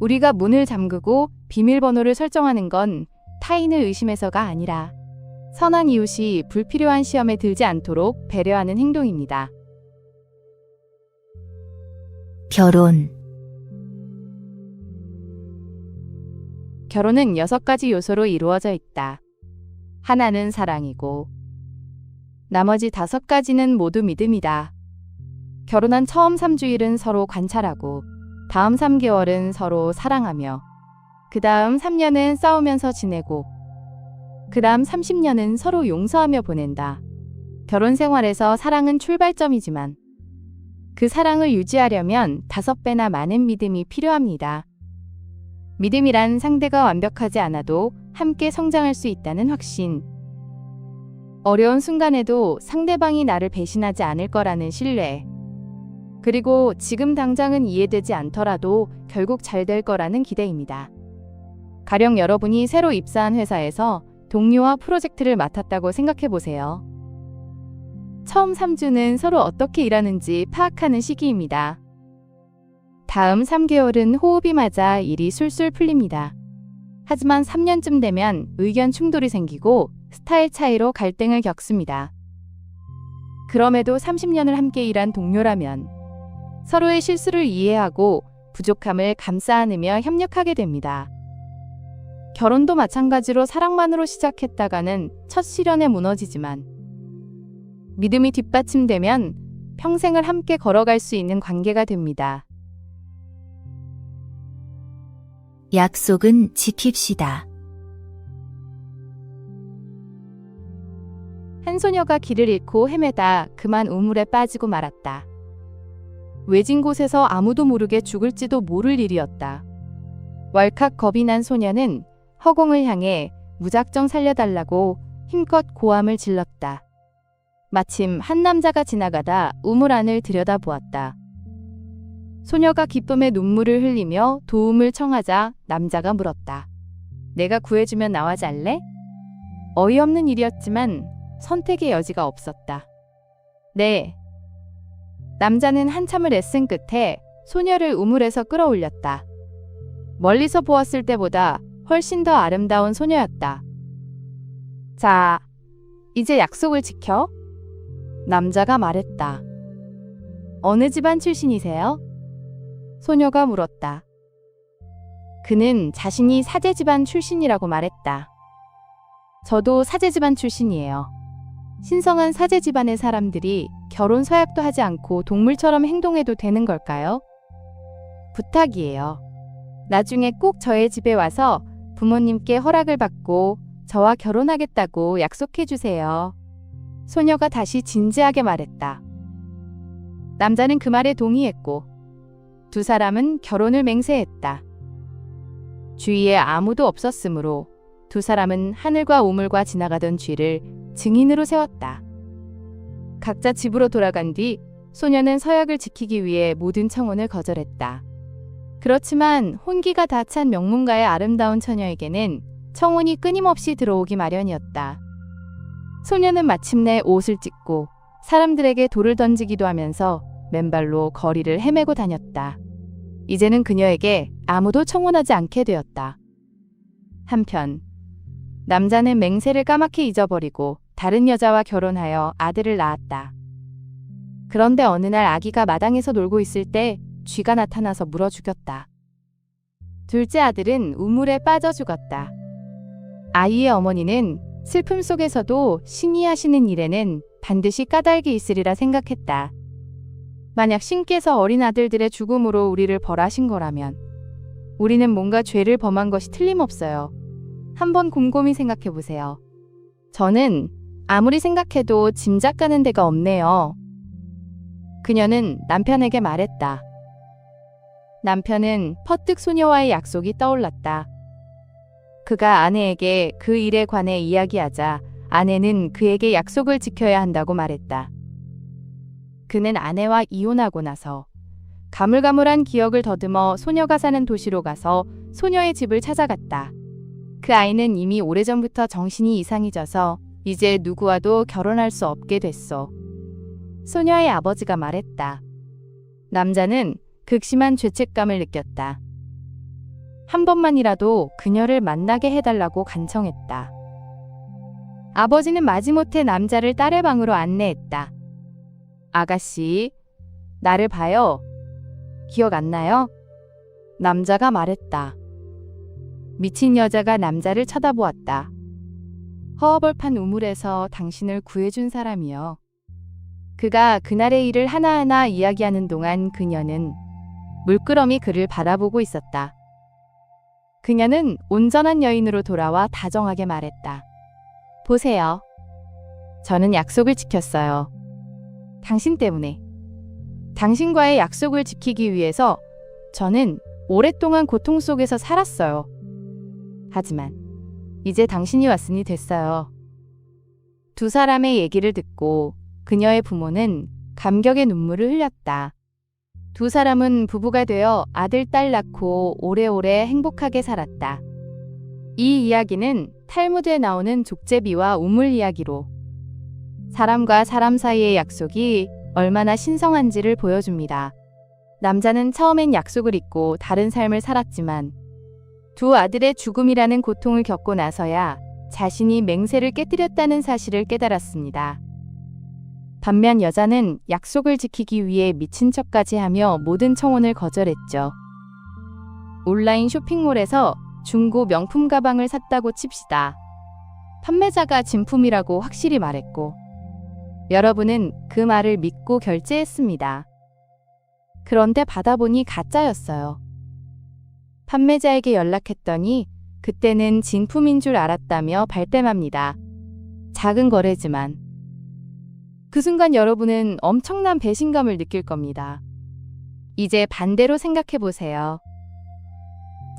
우리가 문을 잠그고 비밀번호를 설정하는 건 타인을 의심해서가 아니라 선한 이웃이 불필요한 시험에 들지 않도록 배려하는 행동입니다. 결혼. 결혼은 6가지 요소로 이루어져 있다. 하나는 사랑이고 나머지 5가지는 모두 믿음이다. 결혼한 처음 3주일은 서로 관찰하고 다음 3개월은 서로 사랑하며 그 다음 3년은 싸우면서 지내고 그 다음 30년은 서로 용서하며 보낸다. 결혼 생활에서 사랑은 출발점이지만 그 사랑을 유지하려면 5배나 많은 믿음이 필요합니다. 믿음이란 상대가 완벽하지 않아도 함께 성장할 수 있다는 확신. 어려운 순간에도 상대방이 나를 배신하지 않을 거라는 신뢰. 그리고 지금 당장은 이해되지 않더라도 결국 잘 될 거라는 기대입니다. 가령 여러분이 새로 입사한 회사에서 동료와 프로젝트를 맡았다고 생각해 보세요. 처음 3주는 서로 어떻게 일하는지 파악하는 시기입니다. 다음 3개월은 호흡이 맞아 일이 술술 풀립니다. 하지만 3년쯤 되면 의견 충돌이 생기고 스타일 차이로 갈등을 겪습니다. 그럼에도 30년을 함께 일한 동료라면 서로의 실수를 이해하고 부족함을 감싸 안으며 협력하게 됩니다. 결혼도 마찬가지로 사랑만으로 시작했다가는 첫 시련에 무너지지만 믿음이 뒷받침되면 평생을 함께 걸어갈 수 있는 관계가 됩니다. 약속은 지킵시다. 한 소녀가 길을 잃고 헤매다 그만 우물에 빠지고 말았다. 외진 곳에서 아무도 모르게 죽을지도 모를 일이었다. 왈칵 겁이 난 소녀는 허공을 향해 무작정 살려달라고 힘껏 고함을 질렀다. 마침 한 남자가 지나가다 우물 안을 들여다보았다. 소녀가 기쁨의 눈물을 흘리며 도움을 청하자 남자가 물었다. 내가 구해주면 나와지 않래? 어이없는 일이었지만 선택의 여지가 없었다. 네. 남자는 한참을 애쓴 끝에 소녀를 우물에서 끌어올렸다. 멀리서 보았을 때보다 훨씬 더 아름다운 소녀였다. 자, 이제 약속을 지켜? 남자가 말했다. 어느 집안 출신이세요? 소녀가 물었다. 그는 자신이 사제 집안 출신이라고 말했다. 저도 사제 집안 출신이에요. 신성한 사제 집안의 사람들이 결혼 서약도 하지 않고 동물처럼 행동해도 되는 걸까요? 부탁이에요. 나중에 꼭 저의 집에 와서 부모님께 허락을 받고 저와 결혼하겠다고 약속해 주세요. 소녀가 다시 진지하게 말했다. 남자는 그 말에 동의했고 두 사람은 결혼을 맹세했다. 주위에 아무도 없었으므로 두 사람은 하늘과 우물과 지나가던 쥐를 증인으로 세웠다. 각자 집으로 돌아간 뒤 소녀는 서약을 지키기 위해 모든 청혼을 거절했다. 그렇지만 혼기가 다 찬 명문가의 아름다운 처녀에게는 청혼이 끊임없이 들어오기 마련이었다. 소녀는 마침내 옷을 찢고 사람들에게 돌을 던지기도 하면서 맨발로 거리를 헤매고 다녔다. 이제는 그녀에게 아무도 청혼하지 않게 되었다. 한편 남자는 맹세를 까맣게 잊어버리고 다른 여자와 결혼하여 아들을 낳았다. 그런데 어느 날 아기가 마당에서 놀고 있을 때 쥐가 나타나서 물어 죽였다. 둘째 아들은 우물에 빠져 죽었다. 아이의 어머니는 슬픔 속에서도 신이 하시는 일에는 반드시 까닭이 있으리라 생각했다. 만약 신께서 어린 아들들의 죽음으로 우리를 벌하신 거라면 우리는 뭔가 죄를 범한 것이 틀림없어요. 한번 곰곰이 생각해 보세요. 저는 아무리 생각해도 짐작 가는 데가 없네요. 그녀는 남편에게 말했다. 남편은 퍼뜩 소녀와의 약속이 떠올랐다. 그가 아내에게 그 일에 관해 이야기하자 아내는 그에게 약속을 지켜야 한다고 말했다. 그는 아내와 이혼하고 나서 가물가물한 기억을 더듬어 소녀가 사는 도시로 가서 소녀의 집을 찾아갔다. 그 아이는 이미 오래전부터 정신이 이상해져서 이제 누구와도 결혼할 수 없게 됐어. 소녀의 아버지가 말했다. 남자는 극심한 죄책감을 느꼈다. 한 번만이라도 그녀를 만나게 해달라고 간청했다. 아버지는 마지못해 남자를 딸의 방으로 안내했다. 아가씨, 나를 봐요. 기억 안 나요? 남자가 말했다. 미친 여자가 남자를 쳐다보았다. 허허벌판 우물에서 당신을 구해준 사람이요. 그가 그날의 일을 하나하나 이야기하는 동안 그녀는 물끄러미 그를 바라보고 있었다. 그녀는 온전한 여인으로 돌아와 다정하게 말했다. 보세요. 저는 약속을 지켰어요. 당신 때문에. 당신과의 약속을 지키기 위해서 저는 오랫동안 고통 속에서 살았어요. 하지만 이제 당신이 왔으니 됐어요. 두 사람의 얘기를 듣고 그녀의 부모는 감격의 눈물을 흘렸다. 두 사람은 부부가 되어 아들, 딸 낳고 오래오래 행복하게 살았다. 이 이야기는 탈무드에 나오는 족제비와 우물 이야기로 사람과 사람 사이의 약속이 얼마나 신성한지를 보여줍니다. 남자는 처음엔 약속을 잊고 다른 삶을 살았지만 두 아들의 죽음이라는 고통을 겪고 나서야 자신이 맹세를 깨뜨렸다는 사실을 깨달았습니다. 반면 여자는 약속을 지키기 위해 미친 척까지 하며 모든 청혼을 거절했죠. 온라인 쇼핑몰에서 중고 명품 가방을 샀다고 칩시다. 판매자가 진품이라고 확실히 말했고 여러분은 그 말을 믿고 결제했습니다. 그런데 받아보니 가짜였어요. 판매자에게 연락했더니 그때는 진품인 줄 알았다며 발뺌합니다. 작은 거래지만 그 순간 여러분은 엄청난 배신감을 느낄 겁니다. 이제 반대로 생각해 보세요.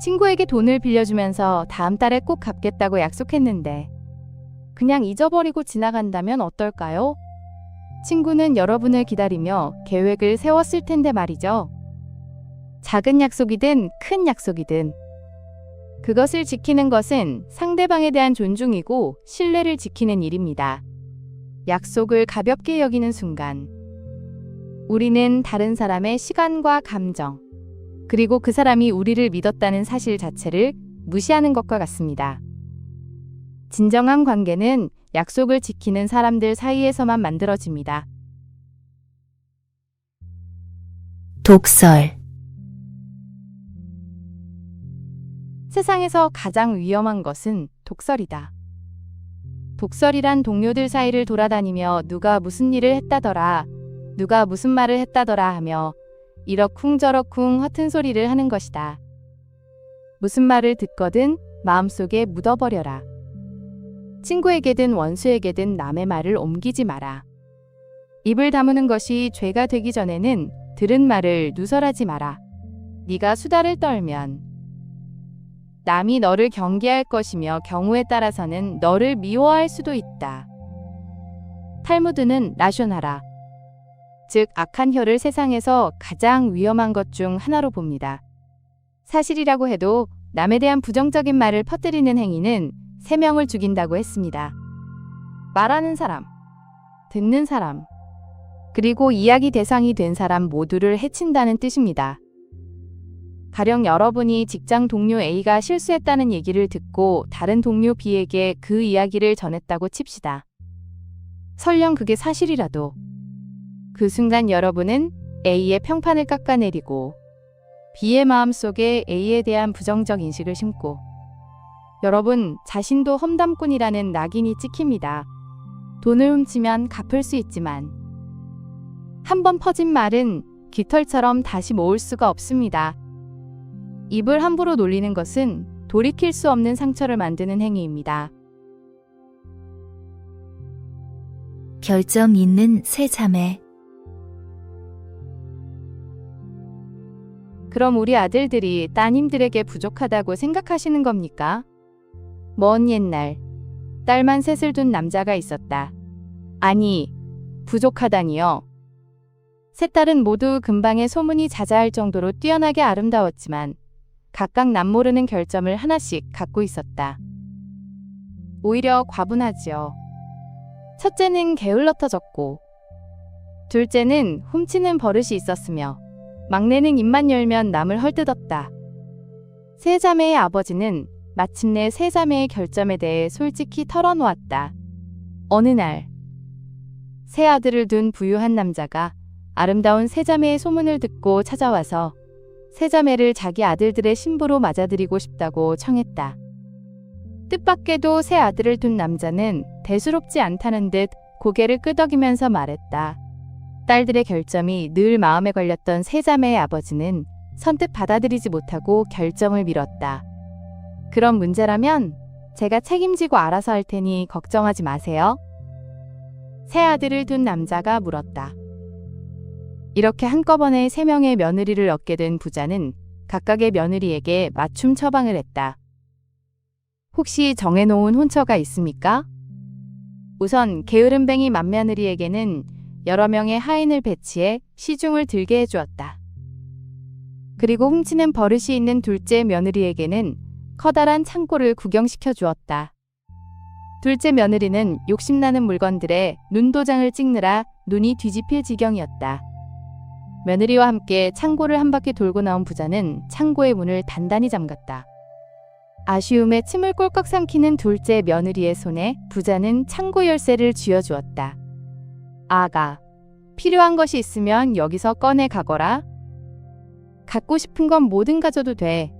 친구에게 돈을 빌려주면서 다음 달에 꼭 갚겠다고 약속했는데 그냥 잊어버리고 지나간다면 어떨까요? 친구는 여러분을 기다리며 계획을 세웠을 텐데 말이죠. 작은 약속이든 큰 약속이든 그것을 지키는 것은 상대방에 대한 존중이고 신뢰를 지키는 일입니다. 약속을 가볍게 여기는 순간 우리는 다른 사람의 시간과 감정 그리고 그 사람이 우리를 믿었다는 사실 자체를 무시하는 것과 같습니다. 진정한 관계는 약속을 지키는 사람들 사이에서만 만들어집니다. 독설. 세상에서 가장 위험한 것은 독설이다. 독설이란 동료들 사이를 돌아다니며 누가 무슨 일을 했다더라, 누가 무슨 말을 했다더라 하며 이러쿵저러쿵 허튼 소리를 하는 것이다. 무슨 말을 듣거든 마음속에 묻어버려라. 친구에게든 원수에게든 남의 말을 옮기지 마라. 입을 다무는 것이 죄가 되기 전에는 들은 말을 누설하지 마라. 네가 수다를 떨면 남이 너를 경계할 것이며 경우에 따라서는 너를 미워할 수도 있다. 탈무드는 라쇼나라, 즉 악한 혀를 세상에서 가장 위험한 것 중 하나로 봅니다. 사실이라고 해도 남에 대한 부정적인 말을 퍼뜨리는 행위는 생명을 죽인다고 했습니다. 말하는 사람, 듣는 사람, 그리고 이야기 대상이 된 사람 모두를 해친다는 뜻입니다. 가령 여러분이 직장 동료 A가 실수했다는 얘기를 듣고 다른 동료 B에게 그 이야기를 전했다고 칩시다. 설령 그게 사실이라도 그 순간 여러분은 A의 평판을 깎아내리고 B의 마음속에 A에 대한 부정적 인식을 심고 여러분 자신도 험담꾼이라는 낙인이 찍힙니다. 돈을 훔치면 갚을 수 있지만 한번 퍼진 말은 깃털처럼 다시 모을 수가 없습니다. 입을 함부로 놀리는 것은 돌이킬 수 없는 상처를 만드는 행위입니다. 결점 있는 세 자매. 그럼 우리 아들들이 따님들에게 부족하다고 생각하시는 겁니까? 먼 옛날 딸만 셋을 둔 남자가 있었다. 아니, 부족하다니요. 세 딸은 모두 근방에 소문이 자자할 정도로 뛰어나게 아름다웠지만 각각 남모르는 결점을 하나씩 갖고 있었다. 오히려 과분하지요. 첫째는 게을러 터졌고 둘째는 훔치는 버릇이 있었으며 막내는 입만 열면 남을 헐뜯었다. 세 자매의 아버지는 마침내 세 자매의 결점에 대해 솔직히 털어놓았다. 어느 날 세 아들을 둔 부유한 남자가 아름다운 세 자매의 소문을 듣고 찾아와서 세 자매를 자기 아들들의 신부로 맞아들이고 싶다고 청했다. 뜻밖에도 세 아들을 둔 남자는 대수롭지 않다는 듯 고개를 끄덕이면서 말했다. 딸들의 결점이 늘 마음에 걸렸던 세 자매의 아버지는 선뜻 받아들이지 못하고 결점을 미뤘다. 그런 문제라면 제가 책임지고 알아서 할 테니 걱정하지 마세요. 세 아들을 둔 남자가 물었다. 이렇게 한꺼번에 3명의 며느리를 얻게 된 부자는 각각의 며느리에게 맞춤 처방을 했다. 혹시 정해놓은 혼처가 있습니까? 우선 게으름뱅이 맏며느리에게는 여러 명의 하인을 배치해 시중을 들게 해주었다. 그리고 훔치는 버릇이 있는 둘째 며느리에게는 커다란 창고를 구경시켜 주었다. 둘째 며느리는 욕심나는 물건들에 눈도장을 찍느라 눈이 뒤집힐 지경이었다. 며느리와 함께 창고를 한 바퀴 돌고 나온 부자는 창고의 문을 단단히 잠갔다. 아쉬움에 침을 꼴깍 삼키는 둘째 며느리의 손에 부자는 창고 열쇠를 쥐어주었다. 아가, 필요한 것이 있으면 여기서 꺼내 가거라. 갖고 싶은 건 뭐든 가져도 돼.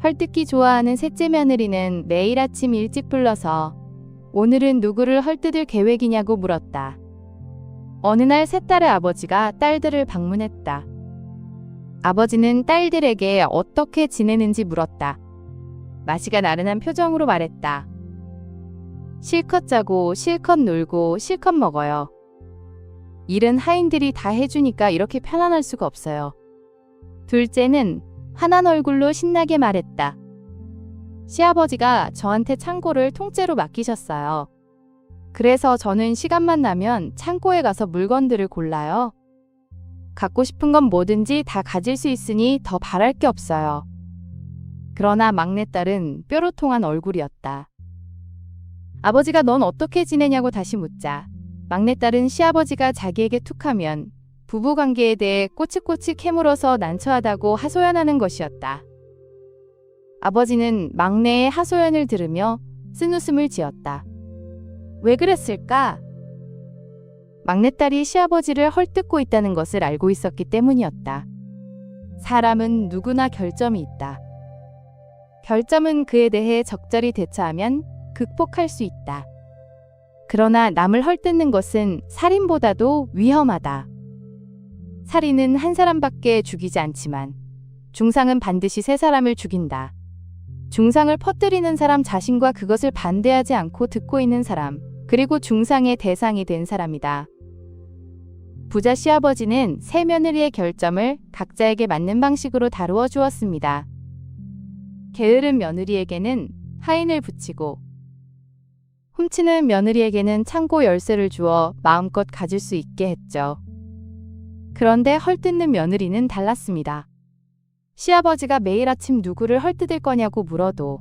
헐뜯기 좋아하는 셋째 며느리는 매일 아침 일찍 불러서 오늘은 누구를 헐뜯을 계획이냐고 물었다. 어느 날 세 딸의 아버지가 딸들을 방문했다. 아버지는 딸들에게 어떻게 지내는지 물었다. 마시가 나른한 표정으로 말했다. 실컷 자고 실컷 놀고 실컷 먹어요. 일은 하인들이 다 해주니까 이렇게 편안할 수가 없어요. 둘째는 환한 얼굴로 신나게 말했다. 시아버지가 저한테 창고를 통째로 맡기셨어요. 그래서 저는 시간만 나면 창고에 가서 물건들을 골라요. 갖고 싶은 건 뭐든지 다 가질 수 있으니 더 바랄 게 없어요. 그러나 막내딸은 뾰로통한 얼굴이었다. 아버지가 넌 어떻게 지내냐고 다시 묻자 막내딸은 시아버지가 자기에게 툭하면 부부관계에 대해 꼬치꼬치 캐물어서 난처하다고 하소연하는 것이었다. 아버지는 막내의 하소연을 들으며 쓴웃음을 지었다. 왜 그랬을까? 막내딸이 시아버지를 헐뜯고 있다는 것을 알고 있었기 때문이었다. 사람은 누구나 결점이 있다. 결점은 그에 대해 적절히 대처하면 극복할 수 있다. 그러나 남을 헐뜯는 것은 살인보다도 위험하다. 살인은 한 사람밖에 죽이지 않지만 중상은 반드시 3사람을 죽인다. 중상을 퍼뜨리는 사람 자신과 그것을 반대하지 않고 듣고 있는 사람, 그리고 중상의 대상이 된 사람이다. 부자 시아버지는 세 며느리의 결점을 각자에게 맞는 방식으로 다루어 주었습니다. 게으른 며느리에게는 하인을 붙이고, 훔치는 며느리에게는 창고 열쇠를 주어 마음껏 가질 수 있게 했죠. 그런데 헐뜯는 며느리는 달랐습니다. 시아버지가 매일 아침 누구를 헐뜯을 거냐고 물어도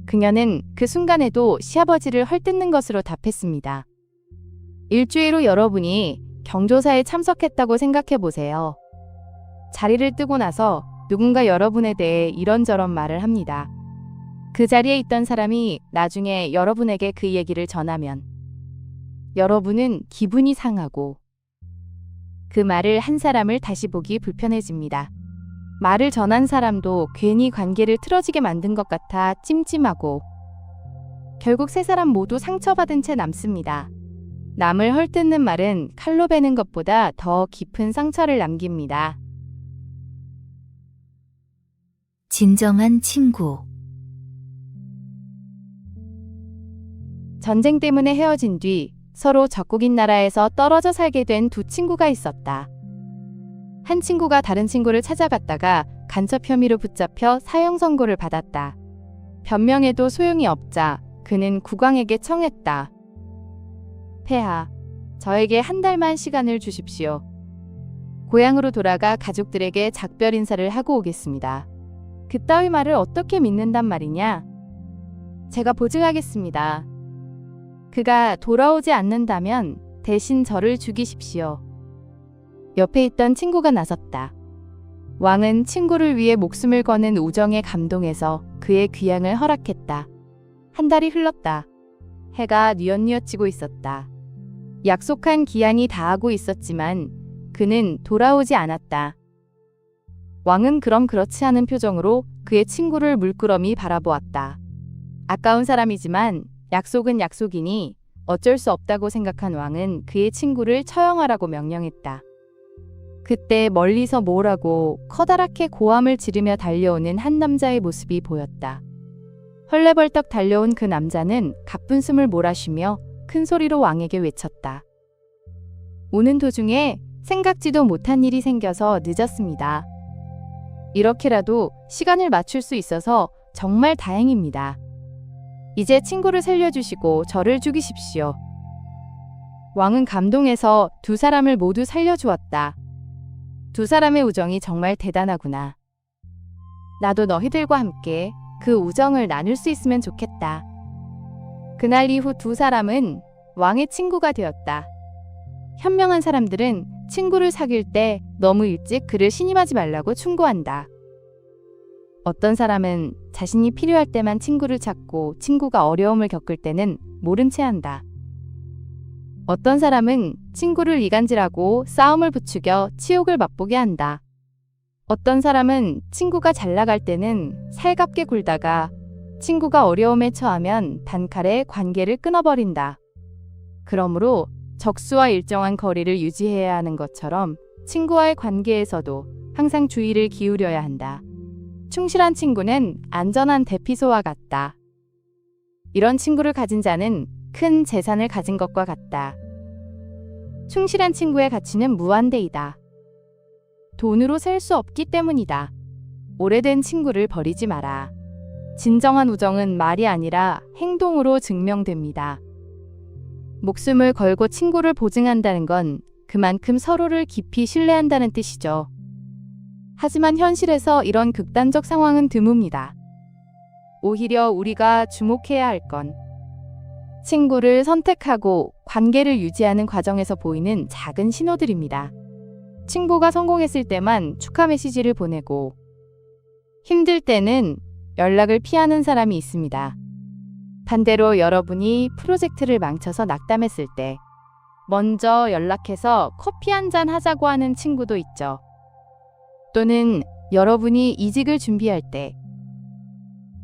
그녀는 그 순간에도 시아버지를 헐뜯는 것으로 답했습니다. 일주일 후 여러분이 경조사에 참석했다고 생각해 보세요. 자리를 뜨고 나서 누군가 여러분에 대해 이런저런 말을 합니다. 그 자리에 있던 사람이 나중에 여러분에게 그 얘기를 전하면 여러분은 기분이 상하고 그 말을 한 사람을 다시 보기 불편해집니다. 말을 전한 사람도 괜히 관계를 틀어지게 만든 것 같아 찜찜하고 결국 세 사람 모두 상처받은 채 남습니다. 남을 헐뜯는 말은 칼로 베는 것보다 더 깊은 상처를 남깁니다. 진정한 친구. 전쟁 때문에 헤어진 뒤 서로 적국인 나라에서 떨어져 살게 된 두 친구가 있었다. 한 친구가 다른 친구를 찾아갔다가 간첩 혐의로 붙잡혀 사형 선고를 받았다. 변명해도 소용이 없자 그는 국왕에게 청했다. 폐하, 저에게 한 달만 시간을 주십시오. 고향으로 돌아가 가족들에게 작별 인사를 하고 오겠습니다. 그따위 말을 어떻게 믿는단 말이냐? 제가 보증하겠습니다. 그가 돌아오지 않는다면 대신 저를 죽이십시오. 옆에 있던 친구가 나섰다. 왕은 친구를 위해 목숨을 거는 우정에 감동해서 그의 귀향을 허락했다. 한 달이 흘렀다. 해가 뉘엿뉘엿 지고 있었다. 약속한 기한이 다하고 있었지만 그는 돌아오지 않았다. 왕은 그럼 그렇지 않은 표정으로 그의 친구를 물끄러미 바라보았다. 아까운 사람이지만 약속은 약속이니 어쩔 수 없다고 생각한 왕은 그의 친구를 처형하라고 명령했다. 그때 멀리서 뭐라고 커다랗게 고함을 지르며 달려오는 한 남자의 모습이 보였다. 헐레벌떡 달려온 그 남자는 가쁜 숨을 몰아쉬며 큰 소리로 왕에게 외쳤다. 오는 도중에 생각지도 못한 일이 생겨서 늦었습니다. 이렇게라도 시간을 맞출 수 있어서 정말 다행입니다. 이제 친구를 살려주시고 저를 죽이십시오. 왕은 감동해서 두 사람을 모두 살려주었다. 두 사람의 우정이 정말 대단하구나. 나도 너희들과 함께 그 우정을 나눌 수 있으면 좋겠다. 그날 이후 두 사람은 왕의 친구가 되었다. 현명한 사람들은 친구를 사귈 때 너무 일찍 그를 신임하지 말라고 충고한다. 어떤 사람은 자신이 필요할 때만 친구를 찾고 친구가 어려움을 겪을 때는 모른 채 한다. 어떤 사람은 친구를 이간질하고 싸움을 부추겨 치욕을 맛보게 한다. 어떤 사람은 친구가 잘 나갈 때는 살갑게 굴다가 친구가 어려움에 처하면 단칼에 관계를 끊어버린다. 그러므로 적수와 일정한 거리를 유지해야 하는 것처럼 친구와의 관계에서도 항상 주의를 기울여야 한다. 충실한 친구는 안전한 대피소와 같다. 이런 친구를 가진 자는 큰 재산을 가진 것과 같다. 충실한 친구의 가치는 무한대이다. 돈으로 셀 수 없기 때문이다. 오래된 친구를 버리지 마라. 진정한 우정은 말이 아니라 행동으로 증명됩니다. 목숨을 걸고 친구를 보증한다는 건 그만큼 서로를 깊이 신뢰한다는 뜻이죠. 하지만 현실에서 이런 극단적 상황은 드뭅니다. 오히려 우리가 주목해야 할 건 친구를 선택하고 관계를 유지하는 과정에서 보이는 작은 신호들입니다. 친구가 성공했을 때만 축하 메시지를 보내고 힘들 때는 연락을 피하는 사람이 있습니다. 반대로 여러분이 프로젝트를 망쳐서 낙담했을 때 먼저 연락해서 커피 한잔 하자고 하는 친구도 있죠. 또는 여러분이 이직을 준비할 때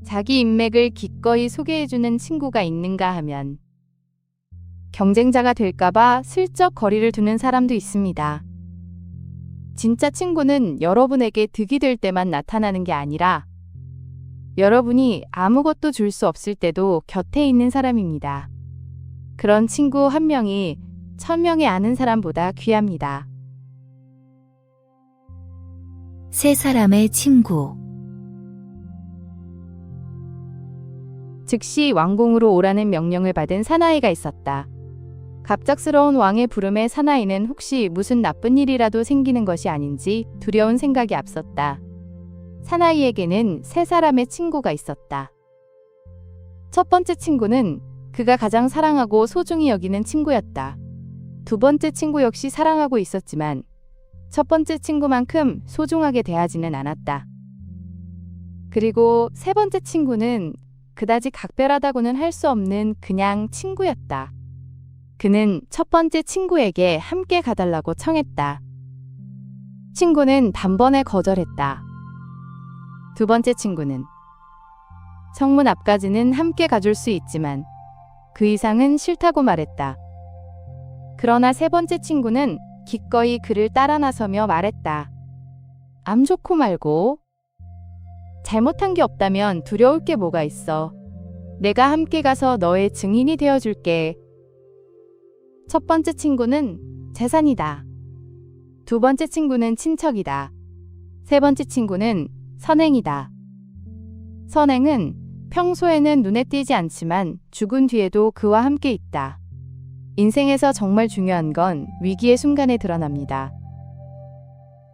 자기 인맥을 기꺼이 소개해주는 친구가 있는가 하면 경쟁자가 될까봐 슬쩍 거리를 두는 사람도 있습니다. 진짜 친구는 여러분에게 득이 될 때만 나타나는 게 아니라 여러분이 아무것도 줄 수 없을 때도 곁에 있는 사람입니다. 그런 친구 한 명이 1000명이 아는 사람보다 귀합니다. 세 사람의 친구. 즉시 왕궁으로 오라는 명령을 받은 사나이가 있었다. 갑작스러운 왕의 부름에 사나이는 혹시 무슨 나쁜 일이라도 생기는 것이 아닌지 두려운 생각이 앞섰다. 사나이에게는 세 사람의 친구가 있었다. 첫 번째 친구는 그가 가장 사랑하고 소중히 여기는 친구였다. 두 번째 친구 역시 사랑하고 있었지만 첫 번째 친구만큼 소중하게 대하지는 않았다. 그리고 세 번째 친구는 그다지 각별하다고는 할 수 없는 그냥 친구였다. 그는 첫 번째 친구에게 함께 가달라고 청했다. 친구는 단번에 거절했다. 두 번째 친구는 성문 앞까지는 함께 가줄 수 있지만 그 이상은 싫다고 말했다. 그러나 세 번째 친구는 기꺼이 그를 따라 나서며 말했다. 암 좋고 말고. 잘못한 게 없다면 두려울 게 뭐가 있어. 내가 함께 가서 너의 증인이 되어줄게. 첫 번째 친구는 재산이다. 두 번째 친구는 친척이다. 세 번째 친구는 선행이다. 선행은 평소에는 눈에 띄지 않지만 죽은 뒤에도 그와 함께 있다. 인생에서 정말 중요한 건 위기의 순간에 드러납니다.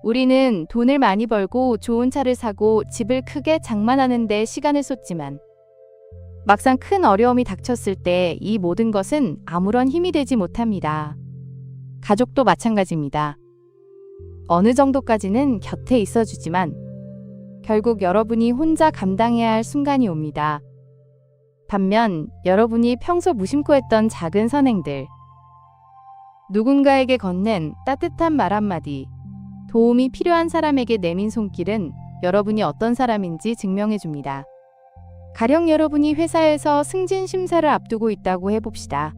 우리는 돈을 많이 벌고 좋은 차를 사고 집을 크게 장만하는 데 시간을 쏟지만 막상 큰 어려움이 닥쳤을 때 이 모든 것은 아무런 힘이 되지 못합니다. 가족도 마찬가지입니다. 어느 정도까지는 곁에 있어주지만 결국 여러분이 혼자 감당해야 할 순간이 옵니다. 반면 여러분이 평소 무심코 했던 작은 선행들, 누군가에게 건넨 따뜻한 말 한마디, 도움이 필요한 사람에게 내민 손길은 여러분이 어떤 사람인지 증명해 줍니다. 가령 여러분이 회사에서 승진 심사를 앞두고 있다고 해봅시다.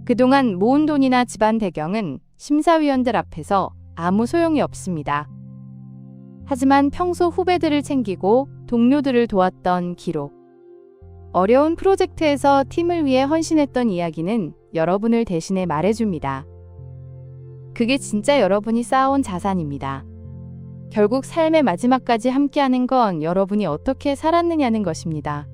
그동안 모은 돈이나 집안 배경은 심사위원들 앞에서 아무 소용이 없습니다. 하지만 평소 후배들을 챙기고 동료들을 도왔던 기록, 어려운 프로젝트에서 팀을 위해 헌신했던 이야기는 여러분을 대신해 말해줍니다. 그게 진짜 여러분이 쌓아온 자산입니다. 결국 삶의 마지막까지 함께하는 건 여러분이 어떻게 살았느냐는 것입니다.